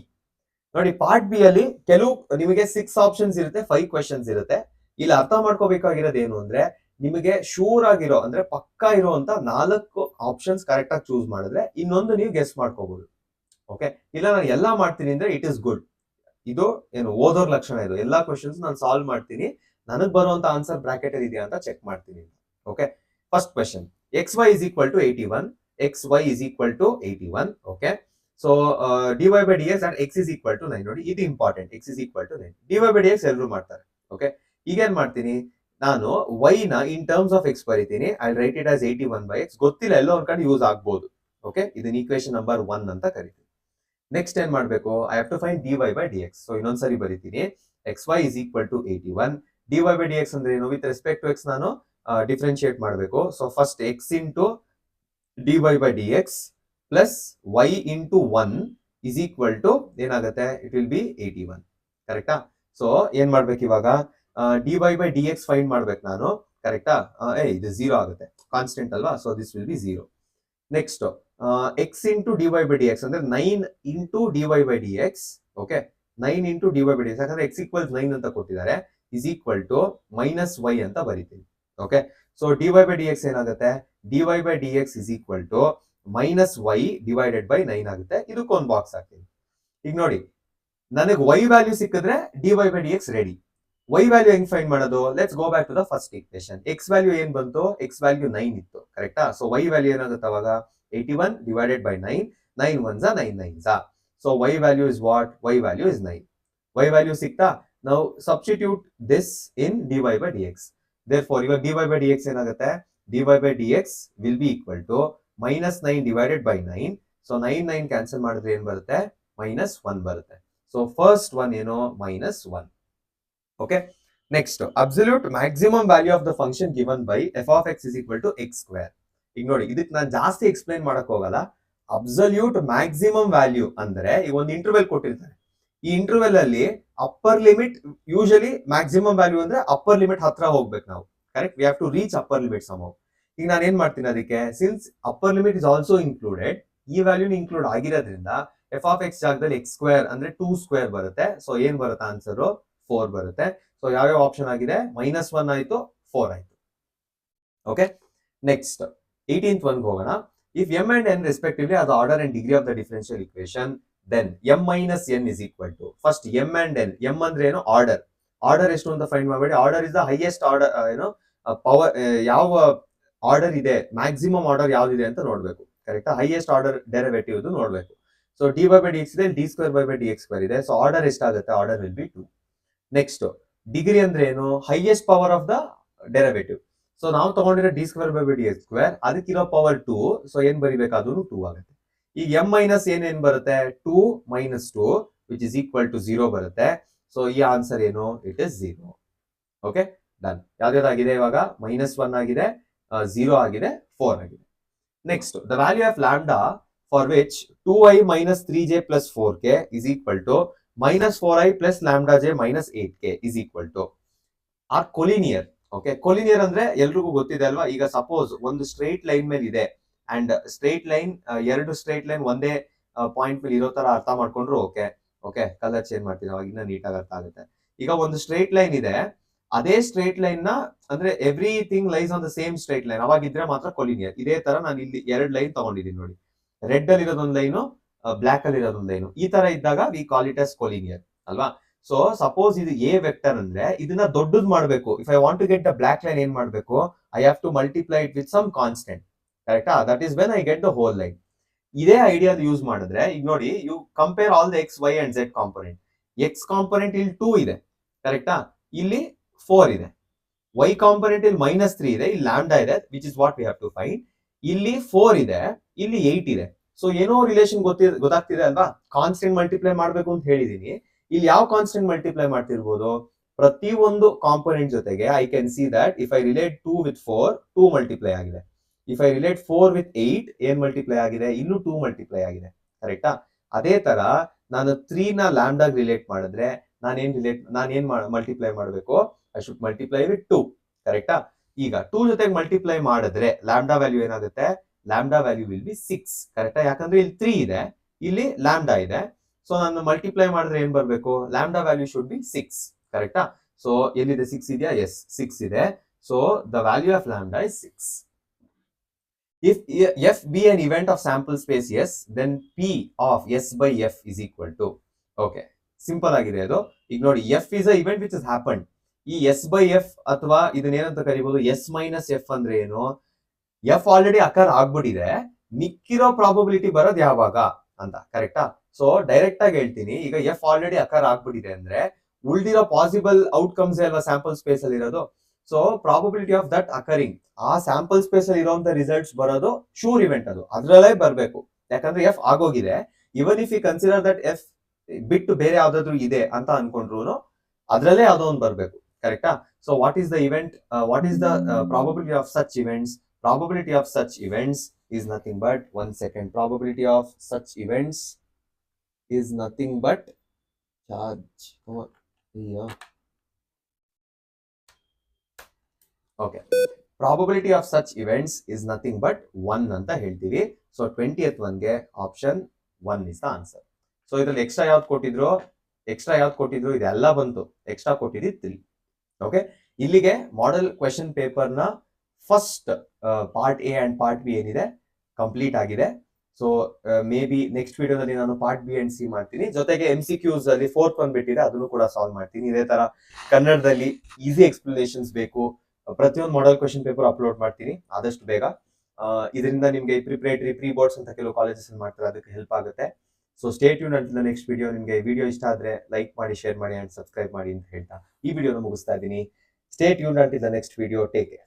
ನೋಡಿ, part B ಅಲ್ಲಿ ಕೆಲವು ನಿಮಗೆ 6 options ಇರುತ್ತೆ, 5 questions ಇರುತ್ತೆ. ಇಲ್ಲಿ ಅರ್ಥ ಮಾಡ್ಕೋಬೇಕಾಗಿರೋದು ಏನು ಅಂದ್ರೆ, ನಿಮಗೆ ಶೂರ್ ಆಗಿರೋ ಅಂದ್ರೆ ಪಕ್ಕಾ ಇರುವಂತ 4 ಆಪ್ಷನ್ಸ್ ಕರೆಕ್ಟ್ ಆಗಿ ಚೂಸ್ ಮಾಡಿದ್ರೆ ಇನ್ನೊಂದು ನೀವು ಗೆಸ್ ಮಾಡ್ಕೋಬಹುದು. ಓಕೆ, ಇಲ್ಲ ನಾನು ಎಲ್ಲಾ ಮಾಡ್ತೀನಿ ಅಂದ್ರೆ ಇಟ್ ಇಸ್ ಗುಡ್. ಇದು ಏನು ಓದೋರ್ ಲಕ್ಷಣ. ಇದು ಎಲ್ಲಾ ಕ್ವೆಶನ್ಸ್ ನಾನು ಸಾಲ್ವ್ ಮಾಡ್ತೀನಿ, ನನಗ್ ಬರುವಂತ ಆನ್ಸರ್ ಬ್ರಾಕೆಟ್ ಅಲ್ಲಿ ಇದೆಯಾ ಅಂತ ಚೆಕ್ ಮಾಡ್ತೀನಿ. Okay, first question, xy is equal to 81. xy is equal to 81. Okay, so dy by dx and x is equal to 9. ನೋಡಿ, ಇದು important. x is equal to 9. dy by dx ಎಲ್ಲರೂ ಮಾಡ್ತಾರೆ. Okay, ಈಗ ಏನ್ ಮಾಡ್ತೀನಿ ನಾನು? y ನ in terms of x ಬರೀತೀನಿ. I write it as 81/x. ಗೊತ್ತಿಲ್ಲ, ಎಲ್ಲೋ ಒಂದ್ ಕಡೆ ಯೂಸ್ ಆಗ್ಬೋದು. ಓಕೆ, ಇದನ್ನ ಈಕ್ವೇಶನ್ ನಂಬರ್ 1 ಅಂತ ಕರಿತೀನಿ. ನೆಕ್ಸ್ಟ್ ಏನ್ ಮಾಡ್ಬೇಕು? I have to find dy by dx. So ಇನ್ನೊಂದ್ಸರಿ ಬರೀತೀನಿ. xy is equal to 81. dy by dx ಅಂದ್ರೆ ಏನು? ವಿತ್ ರೆಸ್ಪೆಕ್ಟ್ ಟು x ನಾನು ಡಿಫ್ರೆನ್ಶಿಯೇಟ್ ಮಾಡಬೇಕು. So first x into dy by dx plus y into 1 is equal to ಏನಾಗುತ್ತೆ? It will B 81. ಕರೆಕ್ಟಾ? So ಏನ್ ಮಾಡ್ಬೇಕು ಇವಾಗ? dy by dx ಫೈಂಡ್ ಮಾಡ್ಬೇಕು ನಾನು, ಕರೆಕ್ಟಾ? ಇದು 0 ಆಗುತ್ತೆ, ಕಾನ್ಸ್ಟೆಂಟ್ ಅಲ್ವಾ? So this will be 0. Next x into dy by dx ಅಂದ್ರೆ 9 into dy by dx. Okay, 9 into dy by dx, ಯಾಕಂದ್ರೆ x ಈಕ್ವಲ್ಸ್ 9 ಅಂತ ಕೊಟ್ಟಿದ್ದಾರೆ. Is equal to minus Y ಅಂತ ಬರೀತೀನಿ. Okay, so dy by D X ಏನಾಗುತ್ತೆ, dy by D X is equal to minus Y divided by 9 ಆಗುತ್ತೆ. ಇದಕ್ಕೊಂದು box ಹಾಕ್ತೀನಿ. ಈಗ ನೋಡಿ, ನನಗೆ y ವ್ಯಾಲ್ಯೂ ಸಿಕ್ಕಿದ್ರೆ dy by D x ready. y value ಹೆಂಗ್ ಫೈಂಡ್ ಮಾಡೋದು, let's go back to the first equation. x value ಏನ್ ಬಂತು, x ವ್ಯಾಲ್ಯೂ 9 ಇತ್ತು, ಕರೆಕ್ಟಾ. ಸೊ y ವ್ಯಾಲ್ಯೂ ಏನಾಗುತ್ತೆ ಅವಾಗ 81 divided by 9, 9 1s 9 9s. So y value is what, y value is 9. y value ಸಿಕ್ತಾ, ನಾವು substitute this in dy by dx. therefore ಇವಾಗ dy by dx ಏನಾಗುತ್ತೆ, dy by dx will be equal to minus 9 divided by 9. So 9 9 cancel ಮಾಡಿದ್ರೆ ಏನ್ ಬರುತ್ತೆ, minus 1 ಬರುತ್ತೆ. So first one ಏನು, minus 1. Okay, next absolute maximum value of the function given by f of x is equal to x square. ಈಗ ನೋಡಿ, ಇದಕ್ಕೆ ನಾನು ಜಾಸ್ತಿ ಎಕ್ಸ್ಪ್ಲೈನ್ ಮಾಡಕ್ ಹೋಗಲ್ಲ. ಅಬ್ಸಲ್ಯೂಟ್ ಮ್ಯಾಕ್ಸಿಮಮ್ ವ್ಯಾಲ್ಯೂ ಅಂದ್ರೆ ಈಗ ಒಂದು ಇಂಟರ್ವೆಲ್ ಕೊಟ್ಟಿರ್ತಾರೆ. ಈ ಇಂಟರ್ವೆಲ್ ಅಲ್ಲಿ upper limit, usually maximum value ಅಂದ್ರೆ ಅಪ್ಪರ್ ಲಿಮಿಟ್ ಹತ್ರ ಹೋಗ್ಬೇಕು ನಾವು, correct. We have to reach upper limit some. ಈಗ ನಾನು ಏನ್ ಮಾಡ್ತೀನಿ ಅದಕ್ಕೆ, since upper limit is also included, ಈ ವ್ಯಾಲ್ಯೂ ಇನ್ಕ್ಲೂಡ್ ಆಗಿರೋದ್ರಿಂದ ಎಫ್ ಆಫ್ ಎಕ್ಸ್ ಜಾಗದಲ್ಲಿ ಎಕ್ಸ್ ಸ್ಕ್ವೇರ್ ಅಂದ್ರೆ 2 ಸ್ಕ್ವೇರ್ ಬರುತ್ತೆ. ಸೊ ಏನ್ ಬರುತ್ತೆ ಆನ್ಸರ್, 4 ಬರುತ್ತೆ. ಸೊ ಯಾವ್ಯಾವ ಆಪ್ಷನ್ ಆಗಿದೆ, ಮೈನಸ್ 1 ಆಯ್ತು, 4 ಆಯ್ತು. ಓಕೆ, ನೆಕ್ಸ್ಟ್ 18th ಒನ್ ಹೋಗೋಣ. If m and n respectively are the order and degree of the differential equation, then m minus n is equal to, first m and n. m ಅಂದ್ರೆ ಏನು, order. Order ಎಷ್ಟು ಅಂತ find ಮಾಡಬೇಡಿ. Order is the highest order, ಏನೋ power, ಯಾವ order ಇದೆ, maximum order ಯಾವ್ದಿದೆ ಅಂತ ನೋಡ್ಬೇಕು, ಕರೆಕ್ಟಾ. ಹೈಯೆಸ್ಟ್ ಆರ್ಡರ್ ಡೆರಿವೇಟಿವ್ ನೋಡ್ಬೇಕು. So dy by D X ಇದೆ, D square by D X square ಇದೆ. ಸೊ ಆರ್ಡರ್ ಎಷ್ಟಾಗುತ್ತೆ, order will be 2. Next degree ಅಂದ್ರೆ ಏನು, highest power of the derivative. So ನಾವು ತಗೊಂಡಿರೋ D square by D X square, ಅದಕ್ಕಿರೋ power 2. So ಏನ್ ಬರಿಬೇಕು, ಅದು 2 ಆಗುತ್ತೆ. ಈಗ m ಮೈನಸ್ ಏನ್ ಬರುತ್ತೆ, 2 minus 2 which is equal to 0 ಬರುತ್ತೆ. ಸೊ ಈ ಆನ್ಸರ್ ಏನು, ಇಟ್ ಇಸ್ 0. Okay, done. ಯಾವ್ದಾಗಿದೆ ಇವಾಗ, ಮೈನಸ್ 1 ಆಗಿದೆ, 0 ಆಗಿದೆ, 4 ಆಗಿದೆ. Next the value of lambda for which 2i minus 3j plus 4k is equal to minus 4i plus lambda j minus 8k is equal to are collinear. Okay, collinear ಅಂದ್ರೆ ಎಲ್ರಿಗೂ ಗೊತ್ತಿದೆ ಅಲ್ವಾ. ಈಗ ಸಪೋಸ್ ಒಂದು straight line ಮೇಲೆ ಇದೆ and straight line, ಎರಡು straight line ಒಂದೇ ಪಾಯಿಂಟ್ ಮೇಲೆ ಇರೋ ತರ ಅರ್ಥ ಮಾಡ್ಕೊಂಡ್ರು ಓಕೆ. ಓಕೆ, ಕಲರ್ ಚೇಂಜ್ ಮಾಡ್ತೀನಿ, ಅವಾಗ ಇನ್ನ ನೀಟಾಗಿ ಅರ್ಥ ಆಗುತ್ತೆ. ಈಗ ಒಂದು ಸ್ಟ್ರೈಟ್ ಲೈನ್ ಇದೆ, ಅದೇ ಸ್ಟ್ರೈಟ್ ಲೈನ್ ನ ಅಂದ್ರೆ everything lies on the same straight line, ಅವಾಗಿದ್ರೆ ಮಾತ್ರ ಕೊಲಿನಿಯರ್. ಇದೇ ತರ ನಾನು ಇಲ್ಲಿ 2 ಲೈನ್ ತಗೊಂಡಿದ್ದೀನಿ ನೋಡಿ, ರೆಡ್ ಅಲ್ಲಿ ಇರೋದೊಂದು ಲೈನು, ಬ್ಲಾಕ್ ಅಲ್ಲಿ ಇರೋದೊಂದು ಲೈನು. ಈ ತರ ಇದ್ದಾಗ we call it as collinear ಅಲ್ವಾ. ಸೊ ಸಪೋಸ್ ಇದು ಎ ವೆಕ್ಟರ್ ಅಂದ್ರೆ ಇದನ್ನ ದೊಡ್ಡದು ಮಾಡಬೇಕು. If I want to get the black line ಏನ್ ಮಾಡಬೇಕು, I have to multiply it with some constant, ಕರೆಕ್ಟಾ. That is when I get the whole line. ಇದೇ ಐಡಿಯಾ ಯೂಸ್ ಮಾಡಿದ್ರೆ, ಈಗ ನೋಡಿ, you compare all the X Y and Z component. X component ಇಲ್ಲಿ 2 ಇದೆ, ಕರೆಕ್ಟಾ, ಇಲ್ಲಿ 4 ಇದೆ. ವೈ ಕಾಂಪೊನೆಂಟ್ ಇಲ್ಲಿ ಮೈನಸ್ 3 ಇದೆ, ಇಲ್ಲಿ ಲ್ಯಾಂಡಾ ಇದೆ, which is what we have to find. ಇಲ್ಲಿ 4 ಇದೆ, ಇಲ್ಲಿ 8 ಇದೆ. ಸೊ ಏನೋ ರಿಲೇಷನ್ ಗೊತ್ತಾಗ್ತಿದೆ ಅಲ್ವಾ. ಕಾನ್ಸ್ಟೆಂಟ್ ಮಲ್ಟಿಪ್ಲೈ ಮಾಡ್ಬೇಕು ಅಂತ ಹೇಳಿದೀನಿ. ಇಲ್ಲಿ ಯಾವ ಕಾನ್ಸ್ಟೆಂಟ್ ಮಲ್ಟಿಪ್ಲೈ ಮಾಡ್ತಿರ್ಬೋದು, ಪ್ರತಿ ಒಂದು ಕಾಂಪೊನೆಂಟ್ ಜೊತೆಗೆ I can see that if I relate 2 with 4, 2 multiply ಆಗಿದೆ. ಇಫ್ ಐ ರಿಲೇಟ್ 4 with 8, ಏನ್ ಮಲ್ಟಿಪ್ಲೈ ಆಗಿದೆ, ಇಲ್ಲೂ 2 ಮಲ್ಟಿಪ್ಲೈ ಆಗಿದೆ, ಕರೆಕ್ಟಾ. ಅದೇ ತರ ನಾನು 3 ನ ಲ್ಯಾಂಡಾ ರಿಲೇಟ್ ಮಾಡಿದ್ರೆ ನಾನೇನ್ ಮಲ್ಟಿಪ್ಲೈ ಮಾಡಬೇಕು, ಐ ಶುಡ್ ಮಲ್ಟಿಪ್ಲೈ ವಿತ್ 2, ಕರೆಕ್ಟಾ. ಈಗ 2 ಜೊತೆಗೆ ಮಲ್ಟಿಪ್ಲೈ ಮಾಡಿದ್ರೆ ಲ್ಯಾಂಡಾ ವ್ಯಾಲ್ಯೂ ಏನಾಗುತ್ತೆ, ಲ್ಯಾಂಡಾ ವ್ಯಾಲ್ಯೂ ವಿಲ್ ಬಿ 6, ಕರೆಕ್ಟಾ. ಯಾಕಂದ್ರೆ ಇಲ್ಲಿ 3 ಇದೆ, ಇಲ್ಲಿ ಲ್ಯಾಂಡಾ ಇದೆ. ಸೊ ನಾನು ಮಲ್ಟಿಪ್ಲೈ ಮಾಡಿದ್ರೆ ಏನ್ ಬರಬೇಕು, ಲ್ಯಾಂಡಾ ವ್ಯಾಲ್ಯೂ ಶುಡ್ ಬಿ 6, ಕರೆಕ್ಟಾ. ಸೊ ಎಲ್ಲಿದೆ, 6 ಇದೆಯಾ, ಎಸ್ 6 ಇದೆ. So the value of lambda is 6. If f be an event of sample space S, then P of S by F is equal to, okay, simple ಆಗಿದೆ ಅದು. ಈಗ ನೋಡಿ, F is a event which has happened. ಈ S by F ಅಥವಾ ಇದನ್ನ ಏನಂತ ಕರಿಬಹುದು, S minus F ಅಂದ್ರೆ ಏನು, F ಆಲ್ರೆಡಿ ಅಕರ್ ಆಗ್ಬಿಟ್ಟಿದೆ, ಮಿಕ್ಕಿರೋ ಪ್ರಾಬಬಿಲಿಟಿ ಬರೋದು ಯಾವಾಗ ಅಂತ, ಕರೆಕ್ಟಾ. ಸೊ ಡೈರೆಕ್ಟ್ ಆಗಿ ಹೇಳ್ತೀನಿ, ಈಗ F ಆಲ್ರೆಡಿ ಅಕರ್ ಆಗ್ಬಿಟ್ಟಿದೆ ಅಂದ್ರೆ ಉಳಿದಿರೋ ಪಾಸಿಬಲ್ ಔಟ್ಕಮ್ಸ್ ಅಲ್ವಾ ಸ್ಯಾಂಪಲ್ ಸ್ಪೇಸ್ ಅಲ್ಲಿ ಇರೋದು. So probability of that occurring, ಆ ಸ್ಯಾಂಪಲ್ ಸ್ಪೇಸ್ ಅಲ್ಲಿ ಇರುವಂತ ರಿಸಲ್ಟ್ಸ್ ಬರೋದು ಶೂರ್ ಇವೆಂಟ್, ಅದು ಅದ್ರಲ್ಲೇ ಬರಬೇಕು. ಯಾಕಂದ್ರೆ F ಆಗೋಗಿದೆ. Even if you consider that F ಬಿಟ್ಟು ಬೇರೆ ಯಾವ್ದಾದ್ರು ಇದೆ ಅಂತ ಅನ್ಕೊಂಡ್ರು ಅದ್ರಲ್ಲೇ ಯಾವ್ದೋ ಒಂದು ಬರಬೇಕು, ಕರೆಕ್ಟಾ. So what is the event, what is the probability of such events, probability of such events is nothing but, one second, probability of such events is nothing but charge. Yeah. Okay, probability of such events is nothing but 1 ಅಂತ ಹೇಳ್ತೀವಿ. ಸೊ 20th ಒನ್ಗೆ option 1 is the answer. So ಇದ್ರಲ್ಲಿ extra ಯಾವ್ದು ಕೊಟ್ಟಿದ್ರು, ಇದೆಲ್ಲ ಬಂತು, extra ಕೊಟ್ಟಿದ್ದು 3. ಓಕೆ, ಇಲ್ಲಿಗೆ ಮಾಡೆಲ್ ಕ್ವೆಶನ್ ಪೇಪರ್ನ first part A and part B ಏನಿದೆ ಕಂಪ್ಲೀಟ್ ಆಗಿದೆ. ಸೊ ಮೇ ಬಿ ನೆಕ್ಸ್ಟ್ ವಿಡಿಯೋದಲ್ಲಿ ನಾನು ಪಾರ್ಟ್ ಬಿ ಅಂಡ್ ಸಿ ಮಾಡ್ತೀನಿ. ಜೊತೆಗೆ MCQs ಅಲ್ಲಿ ಫೋರ್ತ್ ಒನ್ ಬಿಟ್ಟಿದೆ, ಅದನ್ನು ಕೂಡ ಸಾಲ್ವ್ ಮಾಡ್ತೀನಿ. ಇದೇ ತರ ಕನ್ನಡದಲ್ಲಿ ಈಸಿ ಎಕ್ಸ್ಪ್ಲನೇಷನ್ಸ್ ಬೇಕು, ಪ್ರತಿಯೊಂದು ಮಾಡೆಲ್ ಕ್ವೆಶನ್ ಪೇಪರ್ ಅಪ್ಲೋಡ್ ಮಾಡ್ತೀನಿ ಆದಷ್ಟು ಬೇಗ. ಇದರಿಂದ ನಿಮಗೆ ಪ್ರಿಪರೇಟರಿ ಪ್ರೀ ಬೋರ್ಡ್ಸ್ ಅಂತ ಕೆಲವು ಕಾಲೇಜಸ್ ಮಾಡ್ತಾರೆ, ಅದಕ್ಕೆ ಹೆಲ್ಪ್ ಆಗುತ್ತೆ. So stay tune until the next video. ನಿಮಗೆ ವಿಡಿಯೋ ಇಷ್ಟ ಆದ್ರೆ ಲೈಕ್ ಮಾಡಿ, ಶೇರ್ ಮಾಡಿ ಅಂಡ್ ಸಬ್ಸ್ಕ್ರೈಬ್ ಮಾಡಿ ಅಂತ ಹೇಳ್ತಾ ಈ ವಿಡಿಯೋನ ಮುಗಿಸ್ತಾ ಇದ್ದೀನಿ. Stay tune until the next video. Take care.